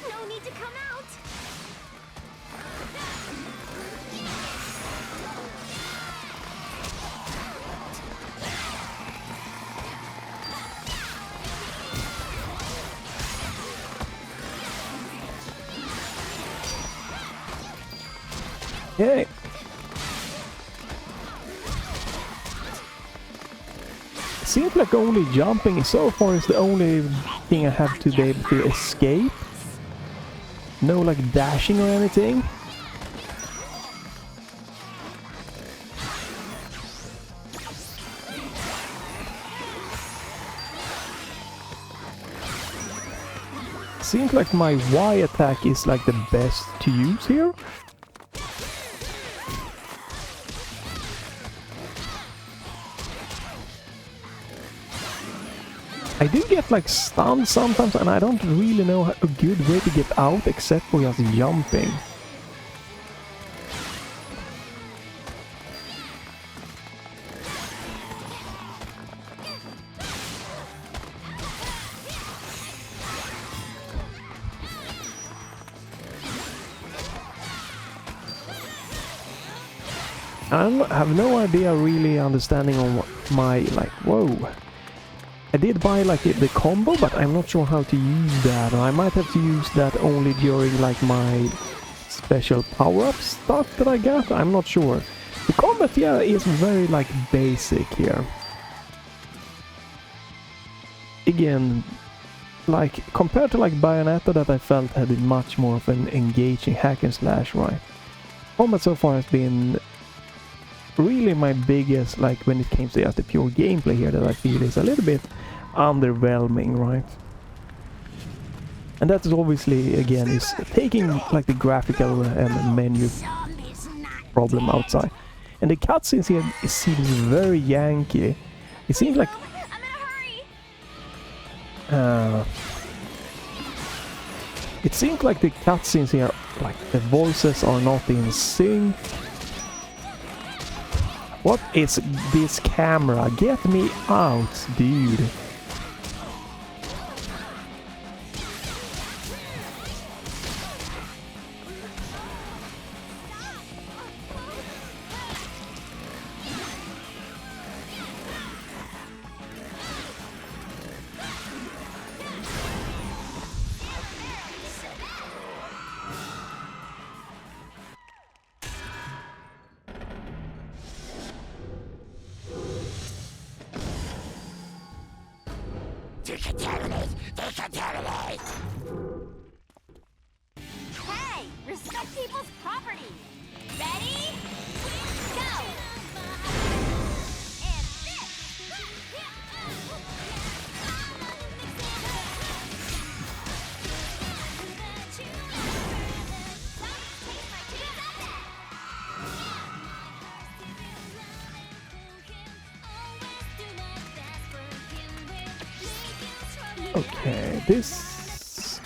Speaker 1: No need to come out.
Speaker 2: Yay! Seems like only jumping so far is the only thing I have to be able to escape. No like dashing or anything. Seems like my Y attack is like the best to use here. I do get like stunned sometimes and I don't really know a good way to get out except for just jumping. I have no idea really understanding on what my like, whoa. I did buy like the combo, but I'm not sure how to use that. I might have to use that only during like my special power-up stuff that I got. I'm not sure. The combat, yeah, is very like basic here. Again, like compared to like Bayonetta that I felt had much more of an engaging hack and slash, right? Combat so far has been really my biggest, like when it came to just the pure gameplay here, that I feel is a little bit underwhelming, right? And that is obviously, again, is taking like the graphical and menu problem outside. And the cutscenes here, it seems very Yankee. It seems like... It seems like the cutscenes here, like the voices are not in sync. What is this camera? Get me out, dude.
Speaker 3: Decontaminate! Decontaminate!
Speaker 1: Hey, respect people's property. Ready? Go! And this!
Speaker 2: Okay, this...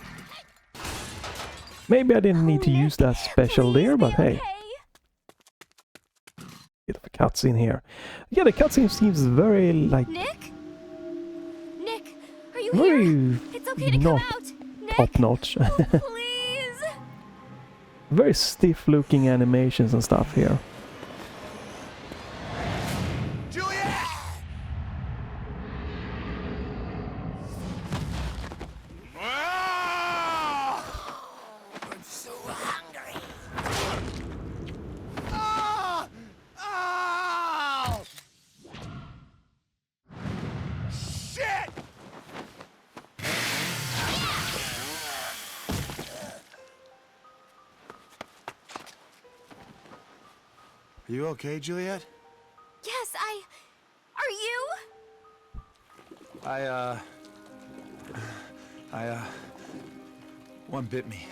Speaker 2: Maybe I didn't need to use that special there, but hey. Bit of a cutscene here. Yeah, the cutscene seems very, like...
Speaker 1: Nick? Nick, are you
Speaker 2: very
Speaker 1: here? It's okay to
Speaker 2: not
Speaker 1: come out. Nick,
Speaker 2: top-notch.
Speaker 1: please.
Speaker 2: Very stiff-looking animations and stuff here.
Speaker 4: Juliet! Ah!
Speaker 3: I'm so hungry.
Speaker 4: Ah! Ow! Shit! Are you okay, Juliet?
Speaker 1: Yes, Are you?
Speaker 4: One bit me.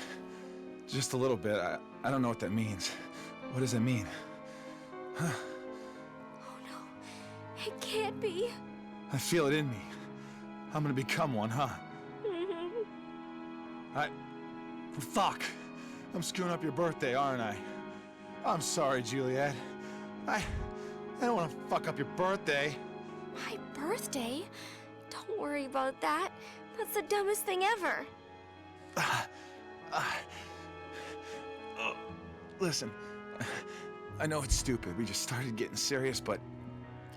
Speaker 4: Just a little bit. I don't know what that means. What does it mean?
Speaker 1: Oh no, it can't be.
Speaker 4: I feel it in me. I'm gonna become one, huh? Fuck. I'm screwing up your birthday, aren't I? I'm sorry, Juliet. I don't want to fuck up your birthday.
Speaker 1: My birthday? Don't worry about that. That's the dumbest thing ever.
Speaker 4: Listen, I know it's stupid. We just started getting serious, but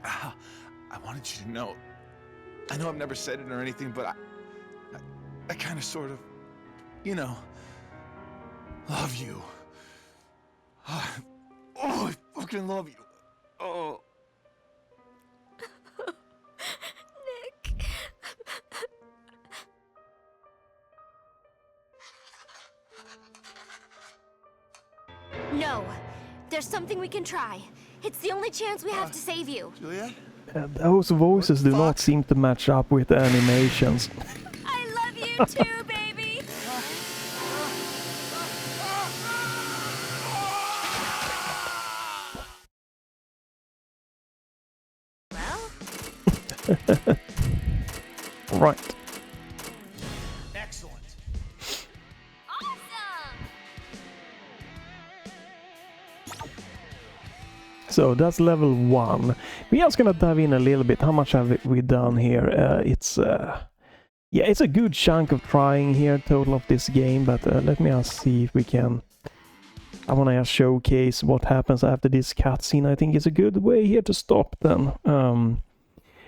Speaker 4: I wanted you to know. I know I've never said it or anything, but I kind of sort of, you know, love you. Oh, I fucking love you. Oh.
Speaker 1: Nick. No, there's something we can try. It's the only chance we have to save you.
Speaker 4: Juliet?
Speaker 2: Those voices do not seem to match up with the animations.
Speaker 1: I love you too, baby. Well,
Speaker 2: Right.
Speaker 4: Excellent.
Speaker 1: awesome.
Speaker 2: So that's level 1. We're just gonna dive in a little bit. How much have we done here? Yeah, it's a good chunk of trying here, total of this game, but let me just see if we can... I want to just showcase what happens after this cutscene. I think it's a good way here to stop then.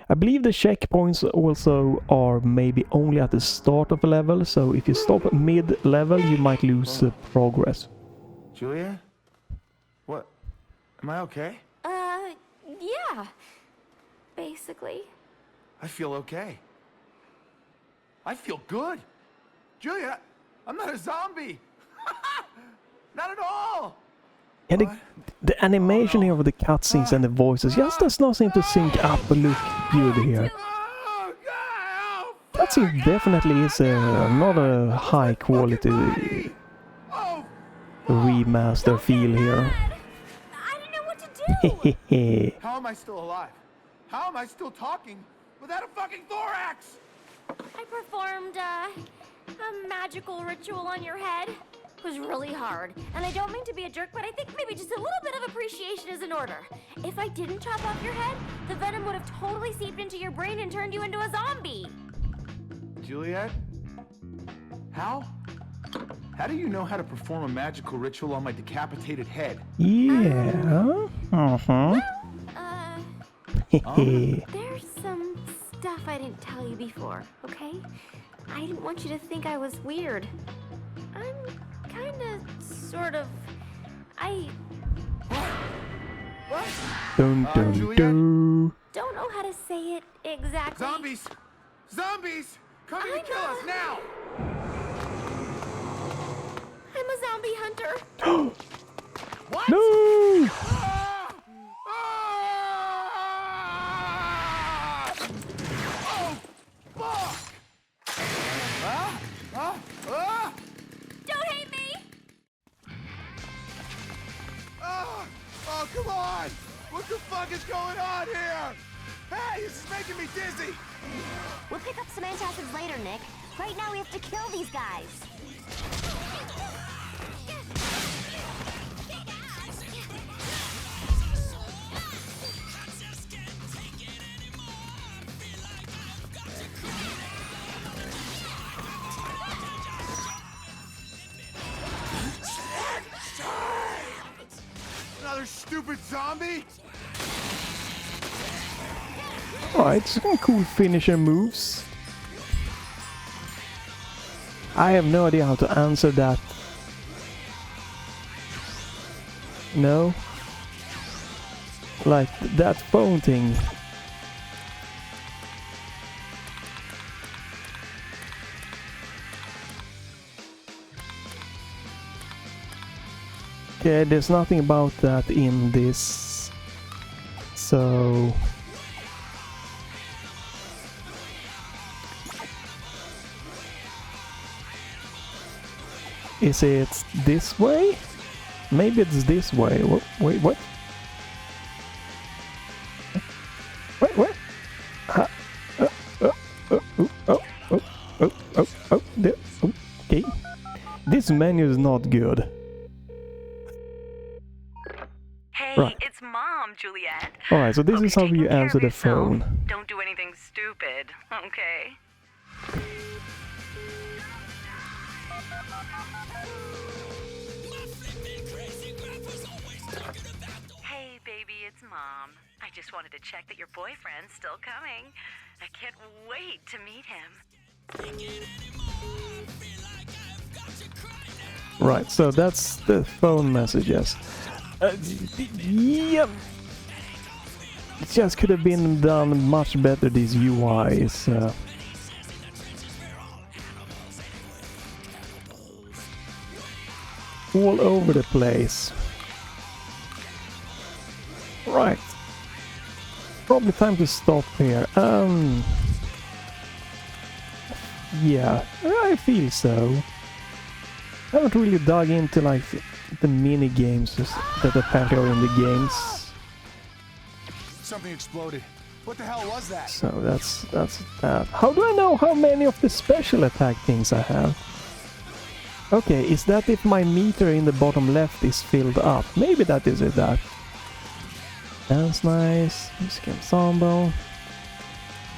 Speaker 2: I believe the checkpoints also are maybe only at the start of a level, so if you stop mid-level you might lose progress.
Speaker 4: Juliet? What? Am I okay?
Speaker 1: Yeah. Basically.
Speaker 4: I feel okay. I feel good. Juliet, I'm not a zombie. Not at all.
Speaker 2: And the animation here with the cutscenes and the voices just does not seem to sync up or look good here.
Speaker 4: Oh, God,
Speaker 2: Cutscene definitely is not a high quality
Speaker 4: oh,
Speaker 2: remaster feel here.
Speaker 1: I don't know what to do.
Speaker 4: how am I still alive? How am I still talking without a fucking thorax?
Speaker 1: I performed a magical ritual on your head. It was really hard, and I don't mean to be a jerk, but I think maybe just a little bit of appreciation is in order. If I didn't chop off your head, the venom would have totally seeped into your brain and turned you into a zombie.
Speaker 4: Juliet? How? How do you know how to perform a magical ritual on my decapitated head?
Speaker 2: Yeah. Uh-huh.
Speaker 1: There's some stuff I didn't tell you before, okay? I didn't want you to think I was weird. I'm kinda, sort of,
Speaker 3: What?
Speaker 2: Dun dun
Speaker 4: Juliet?
Speaker 2: dun.
Speaker 1: don't know how to say it exactly.
Speaker 4: Zombies! Zombies! Come here to kill us now!
Speaker 1: I'm a zombie hunter.
Speaker 3: What?
Speaker 2: No!
Speaker 4: Ah! Ah! Oh, fuck!
Speaker 1: Don't hate me!
Speaker 4: Oh, come on! What the fuck is going on here? Hey, this is making me dizzy!
Speaker 1: We'll pick up some antacids later, Nick. Right now we have to kill these guys.
Speaker 4: Another stupid zombie?
Speaker 2: Alright, some cool finisher moves. I have no idea how to answer that. No? Like, that phone thing. Okay, there's nothing about that in this. So... Is it this way? Maybe it's this way. Wait, what? Wait, what? There. Okay. This menu is not good.
Speaker 5: Hey,
Speaker 2: Right.
Speaker 5: it's Mom, Juliet.
Speaker 2: Alright, so this
Speaker 5: Hope
Speaker 2: is
Speaker 5: you're
Speaker 2: how you
Speaker 5: taking care
Speaker 2: answer
Speaker 5: of
Speaker 2: the
Speaker 5: yourself.
Speaker 2: phone.
Speaker 5: Don't do anything stupid, okay? Hey, baby, it's Mom. I just wanted to check that your boyfriend's still coming. I can't wait to meet him.
Speaker 2: Right, so that's the phone messages. Yep. It just could have been done much better, these UIs. All over the place. Right. Probably time to stop here. Yeah, I feel so. I haven't really dug into like the mini games that apparently are in the games.
Speaker 4: Something exploded. What the hell was that?
Speaker 2: So that's that. How do I know how many of the special attack things I have? Okay, is that if my meter in the bottom left is filled up? Maybe that is it. That. That's nice. Music ensemble.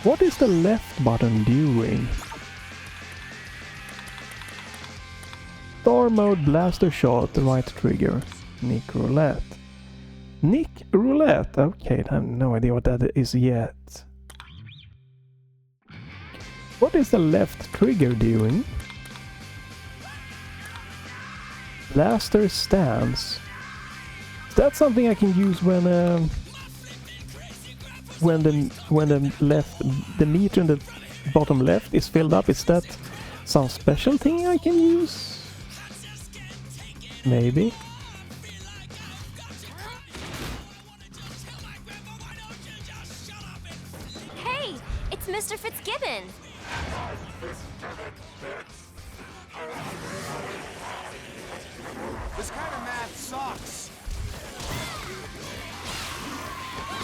Speaker 2: What is the left button doing? Star mode, blaster shot, right trigger. Nick roulette. Nick roulette. Okay, I have no idea what that is yet. What is the left trigger doing? Blaster stance. Is that something I can use when the meter in the bottom left is filled up? Is that some special thing I can use? Maybe.
Speaker 1: Hey, it's Mr. Fitzgibbon.
Speaker 3: This kind of math sucks.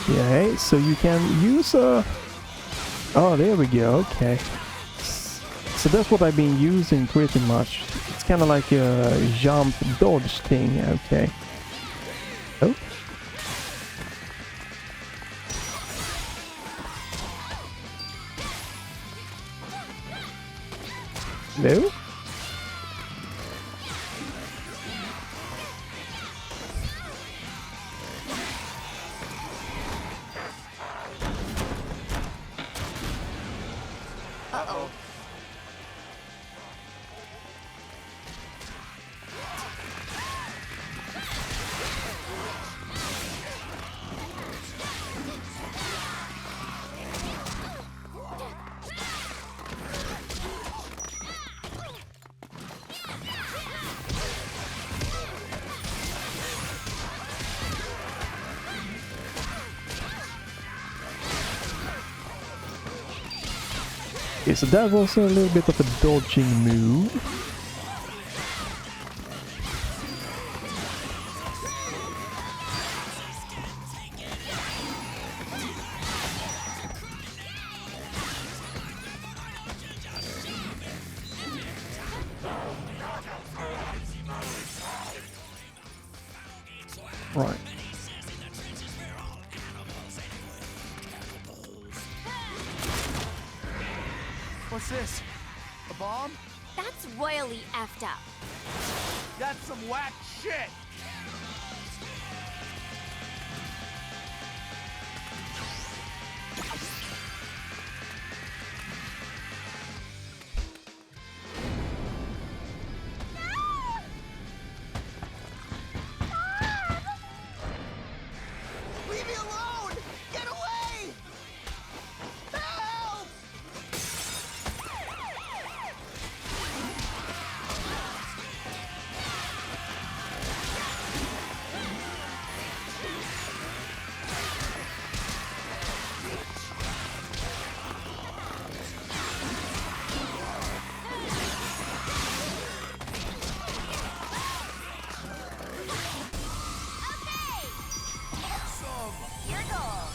Speaker 2: Okay, so you can use a... Oh, there we go, okay. So that's what I've been using pretty much. It's kind of like a jump dodge thing, okay. Oh. No?
Speaker 1: Uh-oh.
Speaker 2: Okay, so that was a little bit of a dodging move. Right.
Speaker 3: What's this? A bomb?
Speaker 1: That's royally effed up.
Speaker 3: That's some whack shit! Leave me alone! Get away! Help!
Speaker 1: Your goal.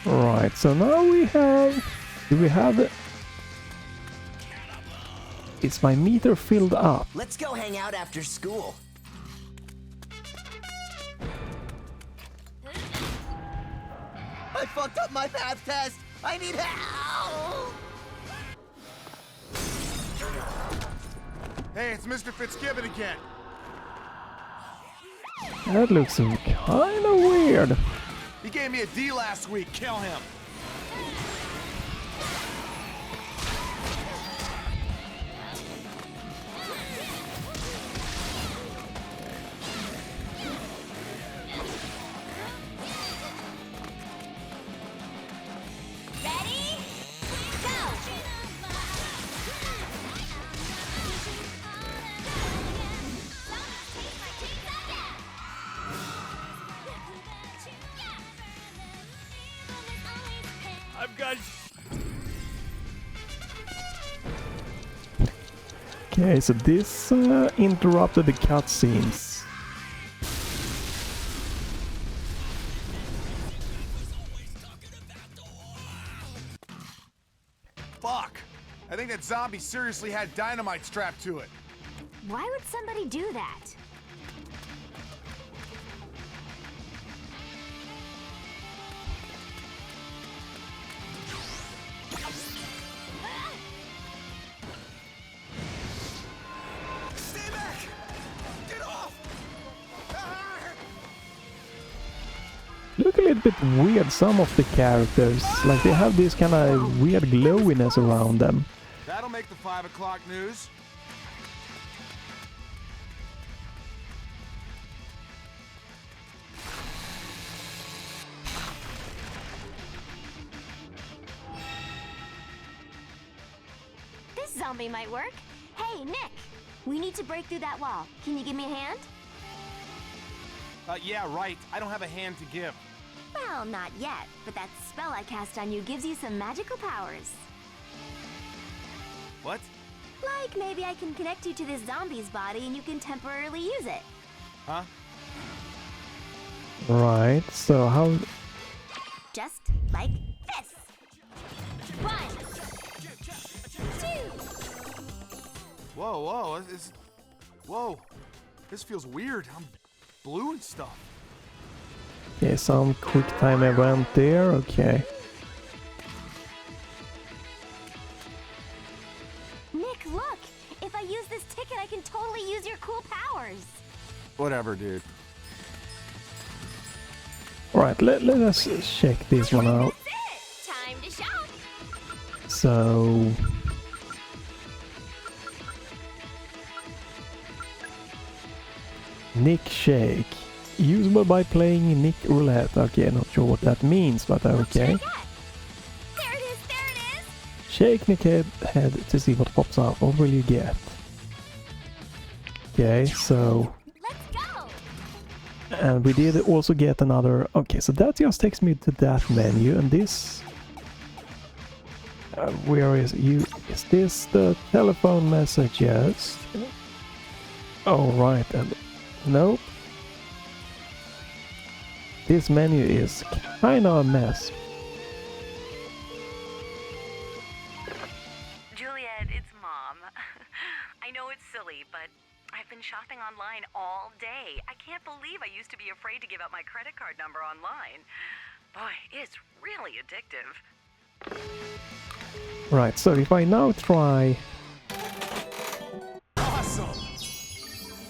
Speaker 2: Right, so now we have... Do we have it? Is my meter filled up?
Speaker 3: Let's go hang out after school. I fucked up my math test! I need help!
Speaker 4: Hey, it's Mr. Fitzgibbon again.
Speaker 2: That looks kind of weird.
Speaker 4: He gave me a D last week. Kill him.
Speaker 1: Ready? Go!
Speaker 6: I've got...
Speaker 2: Okay, so this interrupted the cutscenes.
Speaker 4: Fuck! I think that zombie seriously had dynamite strapped to it.
Speaker 1: Why would somebody do that?
Speaker 4: Stay back! Get off!
Speaker 2: Look a little bit weird, some of the characters. Like they have this kind of weird glowiness around them.
Speaker 4: That'll make the 5 o'clock news.
Speaker 1: This zombie might work. Hey, Nick! We need to break through that wall. Can you give me a hand?
Speaker 4: Yeah, right. I don't have a hand to give.
Speaker 1: Well, not yet, but that spell I cast on you gives you some magical powers.
Speaker 4: What?
Speaker 1: Like maybe I can connect you to this zombie's body and you can temporarily use it.
Speaker 4: Huh?
Speaker 2: Right, so how...
Speaker 1: Just like this. 1, 2.
Speaker 4: Whoa, whoa, whoa. This feels weird. I'm blue and stuff.
Speaker 2: Okay, some quick time event there, okay.
Speaker 1: Nick, look! If I use this ticket, I can totally use your cool powers.
Speaker 4: Whatever, dude.
Speaker 2: Alright, let us check this one out.
Speaker 1: That's it! Time to shop!
Speaker 2: So... Nick Shake. Usable by playing Nick Roulette. Okay, not sure what that means, but okay.
Speaker 1: There it is, there it is!
Speaker 2: Shake Nick head to see what pops up. What will you get? Okay, so...
Speaker 1: Let's go!
Speaker 2: And we did also get another... Okay, so that just takes me to that menu, and this... where is you? Is this the telephone message? Yes. Oh, right, and... Nope. This menu is kinda a mess.
Speaker 5: Juliet, it's Mom. I know it's silly, but I've been shopping online all day. I can't believe I used to be afraid to give out my credit card number online. Boy, it's really addictive.
Speaker 2: Right, so if I now try...
Speaker 4: Awesome!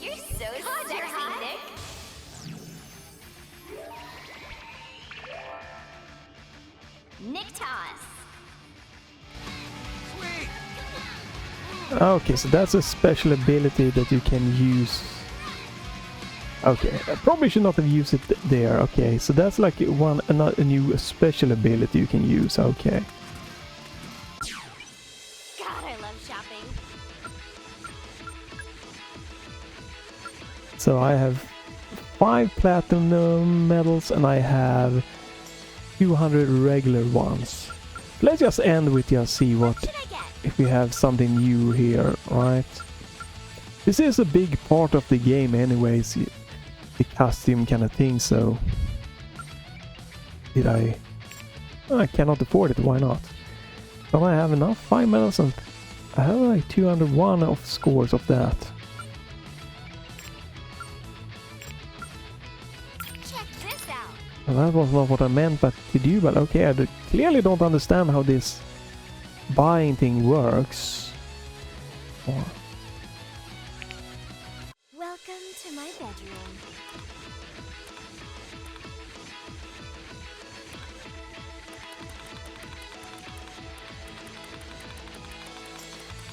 Speaker 1: You're so sexy, Nick! Nick Toss!
Speaker 4: Sweet!
Speaker 2: Okay, so that's a special ability that you can use. Okay, I probably should not have used it there. Okay, so that's like a new special ability you can use. Okay.
Speaker 1: God, I love shopping.
Speaker 2: So I have 5 platinum medals and I have 200 regular ones. Let's just end with just see what
Speaker 1: What should I get?
Speaker 2: if we have something new here, right? This is a big part of the game anyways, the costume kind of thing, so... Did I cannot afford it, why not? Don't I have enough? 5 medals and I have like 201 of scores of that.
Speaker 1: Check this out!
Speaker 2: Well, that was not what I meant but to do, but okay, I clearly don't understand how this buying thing works. Or...
Speaker 1: Welcome to my bedroom.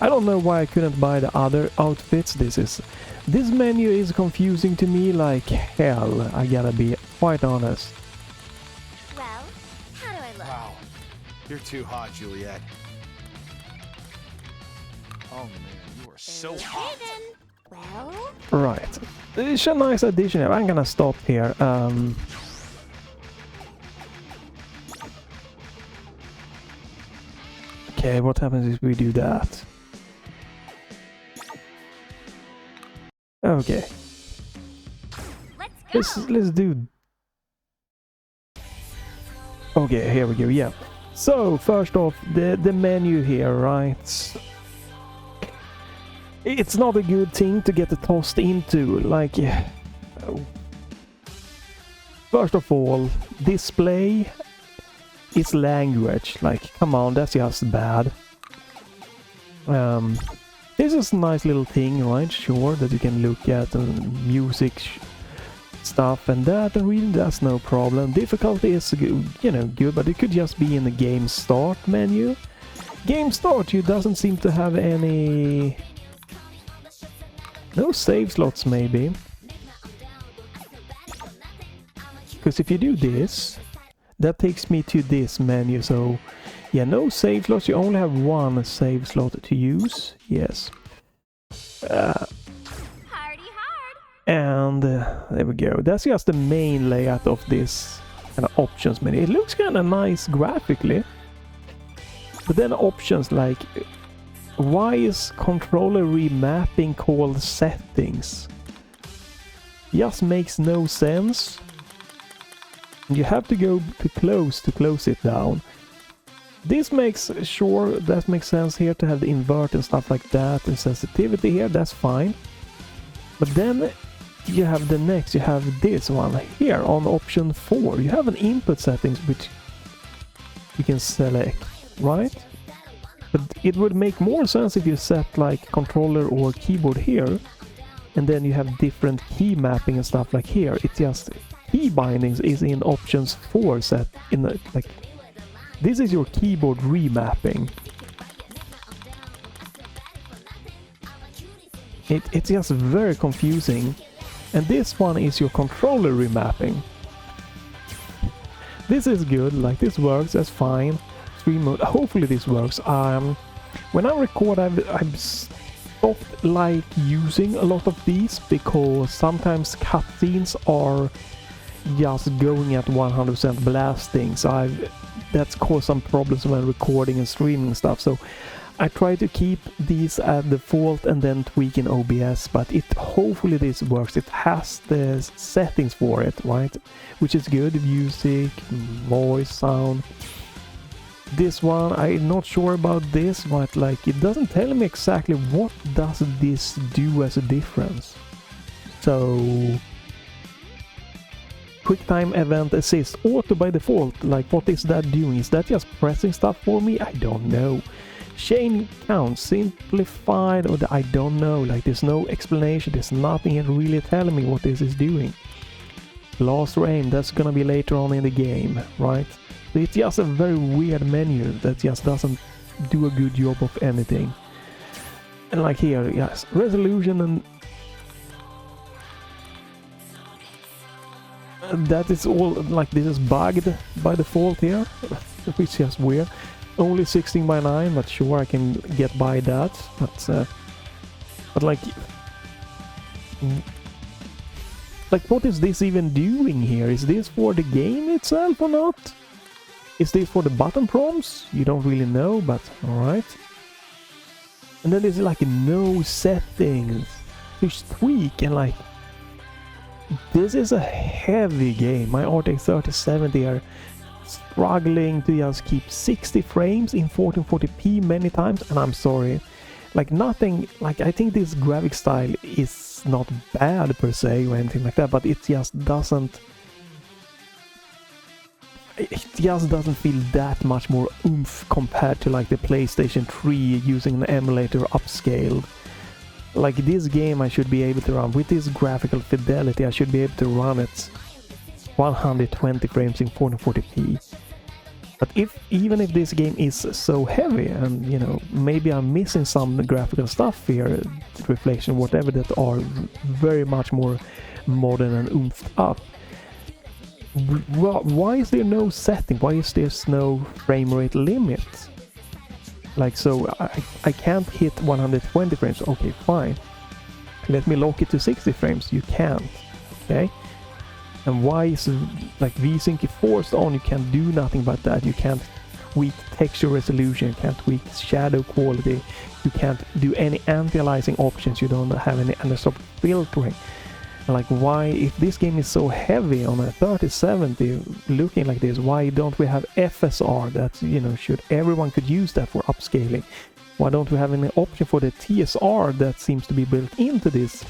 Speaker 2: I don't know why I couldn't buy the other outfits. This menu is confusing to me like hell, I gotta be quite honest.
Speaker 1: Well, how do I look?
Speaker 4: Wow. You're too hot, Juliet. Oh man, you are so hot.
Speaker 1: Okay then. Well,
Speaker 2: Right. It's a nice addition. I'm gonna stop here. Okay, what happens if we do that? Okay.
Speaker 1: let's go!
Speaker 2: Let's do... Okay, here we go, yeah. So first off, the menu here, right? It's not a good thing to get tossed into, like... First of all, display is language, like, come on, that's just bad. This is a nice little thing, right? Sure, that you can look at and music stuff and that, and reading, that's no problem. Difficulty is, you know, good, but it could just be in the game start menu. Game start, you doesn't seem to have any... No save slots, maybe. Because if you do this, that takes me to this menu, so... Yeah, no save slots, you only have one save slot to use. Yes. And there we go. That's just the main layout of this kind of options menu. It looks kind of nice graphically. But then options like... Why is controller remapping called settings? Just makes no sense. You have to go to close it down. This makes sure that makes sense here to have the invert and stuff like that, and sensitivity here, that's fine. But then you have the next, you have this one here on option 4. You have an input settings which you can select, right? But it would make more sense if you set like controller or keyboard here, and then you have different key mapping and stuff like here. It's just key bindings is in options 4 set in the, like, this is your keyboard remapping. It's just very confusing. And this one is your controller remapping. This is good, like this works, that's fine. Stream mode, hopefully this works. When I record, I've stopped like using a lot of these because sometimes cutscenes are just going at 100% blasting, so that's caused some problems when recording and streaming stuff, so I try to keep these at default and then tweak in OBS, but hopefully this works. It has the settings for it, right? Which is good, music, voice, sound. This one, I'm not sure about this, but like it doesn't tell me exactly what does this do as a difference. So... QuickTime Event Assist, auto by default, like what is that doing? Is that just pressing stuff for me? I don't know. Chain count, simplified, or I don't know, like there's no explanation, there's nothing really telling me what this is doing. Last aim, that's gonna be later on in the game, right? So it's just a very weird menu that just doesn't do a good job of anything. And like here, yes, resolution and that is all, like this is bugged by default here, which is just weird. Only 16:9, but sure I can get by that. But like what is this even doing here? Is this for the game itself or not? Is this for the button prompts? You don't really know, but alright. And then there's like no settings to tweak, and like this is a heavy game. My RTX 3070 are struggling to just keep 60 frames in 1440p many times, and I'm sorry. Like nothing, like I think this graphic style is not bad per se or anything like that, but it just doesn't feel that much more oomph compared to like the PlayStation 3 using an emulator upscaled. Like this game I should be able to run, with this graphical fidelity I should be able to run it 120 frames in 1440p. But even if this game is so heavy, and you know, maybe I'm missing some graphical stuff here, reflection, whatever, that are very much more modern and oomphed up. Why is there no setting? Why is there no frame rate limit? Like, so I can't hit 120 frames. Okay, fine. Let me lock it to 60 frames. You can't. Okay? And why is like VSync forced on? You can't do nothing about that. You can't tweak texture resolution. You can't tweak shadow quality. You can't do any anti-aliasing options. You don't have any anisotropic filtering. Like, why, if this game is so heavy on a 3070 looking like this, why don't we have FSR that, you know, everyone could use that for upscaling? Why don't we have an option for the TSR that seems to be built into this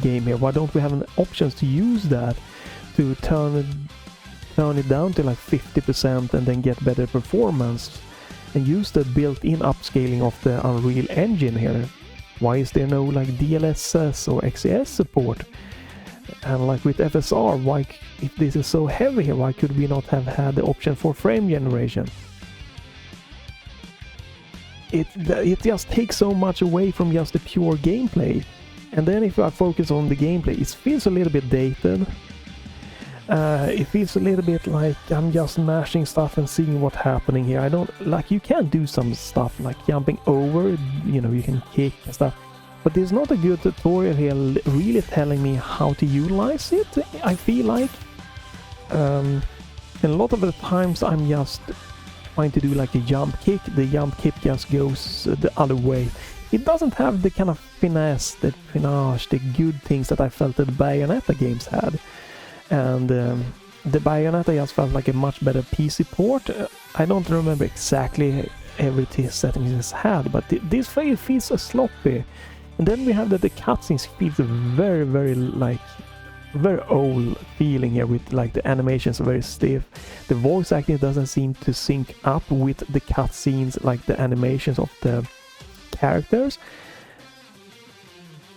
Speaker 2: game here? Why don't we have an options to use that to turn it down to like 50% and then get better performance and use the built-in upscaling of the Unreal Engine here? Why is there no like DLSS or XeS support? And like with FSR, why, if this is so heavy here, why could we not have had the option for frame generation? It just takes so much away from just the pure gameplay. And then if I focus on the gameplay, it feels a little bit dated. It feels a little bit like I'm just mashing stuff and seeing what's happening here. I don't, like, you can do some stuff like jumping over, you know, you can kick and stuff. But there's not a good tutorial here really telling me how to utilize it, I feel like. And a lot of the times I'm just trying to do like a jump kick. The jump kick just goes the other way. It doesn't have the kind of finesse, the panache, the good things that I felt that the Bayonetta games had. And the Bayonetta just felt like a much better PC port. I don't remember exactly every settings it's had, but this feels so sloppy. And then we have that the cutscenes feels very, very like very old feeling here, with like the animations are very stiff. The voice acting doesn't seem to sync up with the cutscenes, like the animations of the characters.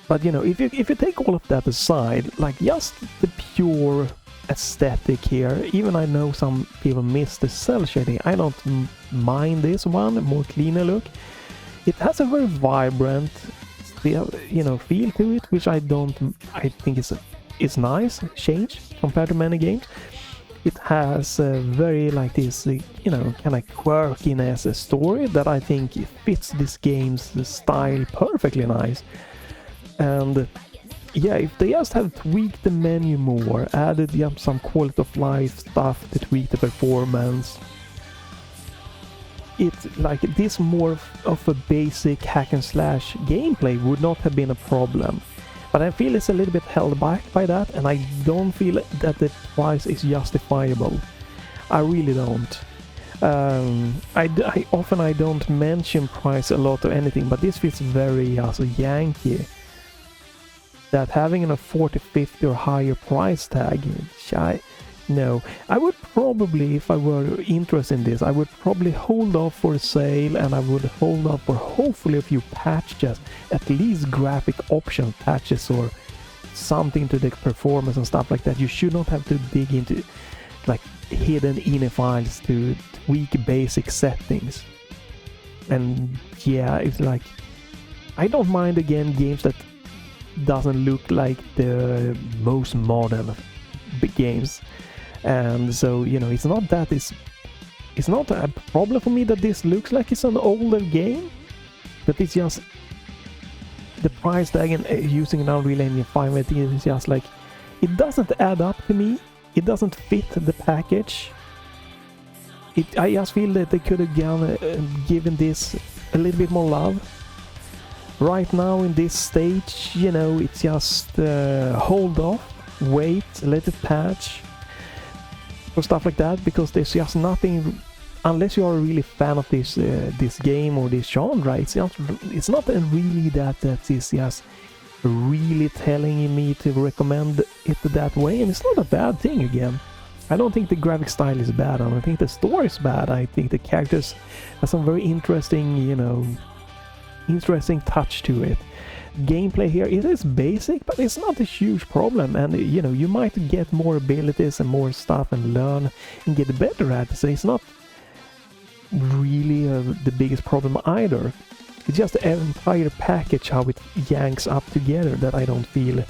Speaker 2: But you know, if you take all of that aside, like just the pure aesthetic here, even I know some people miss the cell shading, I don't mind this one, more cleaner look. It has a very vibrant, you know, feel to it, which I think is nice change compared to many games. It has a very like this, you know, kind of quirkiness, a story that I think fits this game's style perfectly nice. And yeah, if they just have tweaked the menu more, added some quality of life stuff to tweak the performance, it's like this more of a basic hack and slash gameplay would not have been a problem. But I feel it's a little bit held back by that, and I don't feel that the price is justifiable. I really don't. I often don't mention price a lot or anything, but this feels very Yankee. That having a 40, 50 or higher price tag, no. I would probably, if I were interested in this, I would probably hold off for a sale, and I would hold off for hopefully a few patches, at least graphic option patches or something to the performance and stuff like that. You should not have to dig into like hidden INI files to tweak basic settings. And yeah, it's like, I don't mind again games that doesn't look like the most modern big games. And so, you know, it's not that it's not a problem for me that this looks like it's an older game, but it's just the price tag and using an Unreal Engine 5, I think it's just like, it doesn't add up to me. It doesn't fit the package. I just feel that they could have given this a little bit more love. Right now in this stage, you know, it's just hold off, wait, let it patch, or stuff like that, because there's just nothing, unless you are a really fan of this this game or this genre. It's not really that is just really telling me to recommend it that way, and it's not a bad thing again. I don't think the graphic style is bad, I don't think the story is bad, I think the characters have some very interesting, you know, interesting touch to it. Gameplay here, it is basic, but it's not a huge problem, and you know, you might get more abilities and more stuff and learn and get better at it, so it's not really the biggest problem either. It's just the entire package, how it yanks up together, that I don't feel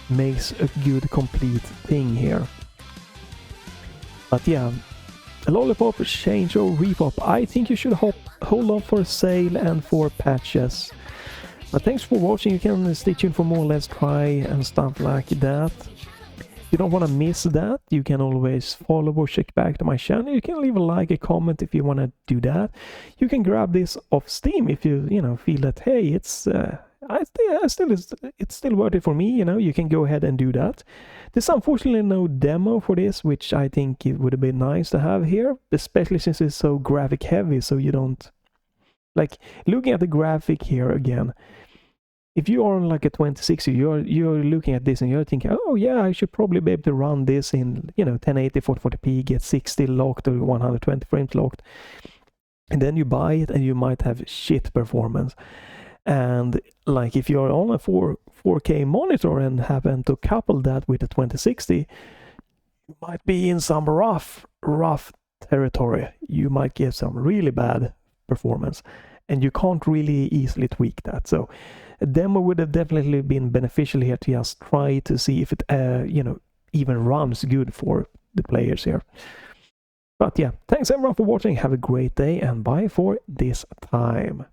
Speaker 2: makes a good complete thing here. But yeah, LOLLIPOP, change or RePOP, I think you should hold on for a sale and for patches. But thanks for watching. You can stay tuned for more Let's Try and stuff like that. If you don't want to miss that, you can always follow or check back to my channel. You can leave a like, a comment if you want to do that. You can grab this off Steam if you know, feel that, hey, it's it's still worth it for me. You know, you can go ahead and do that. There's unfortunately no demo for this, which I think it would have been nice to have here, especially since it's so graphic heavy, so you don't like looking at the graphic here again. If you are on like a 2060, you're looking at this and you're thinking, oh yeah, I should probably be able to run this in, you know, 1080 440p, get 60 locked or 120 frames locked. And then you buy it and you might have shit performance. And like if you're on a 4K monitor and happen to couple that with a 2060, you might be in some rough territory. You might get some really bad performance and you can't really easily tweak that. So a demo would have definitely been beneficial here to just try to see if it you know, even runs good for the players here. But yeah, thanks everyone for watching. Have a great day and bye for this time.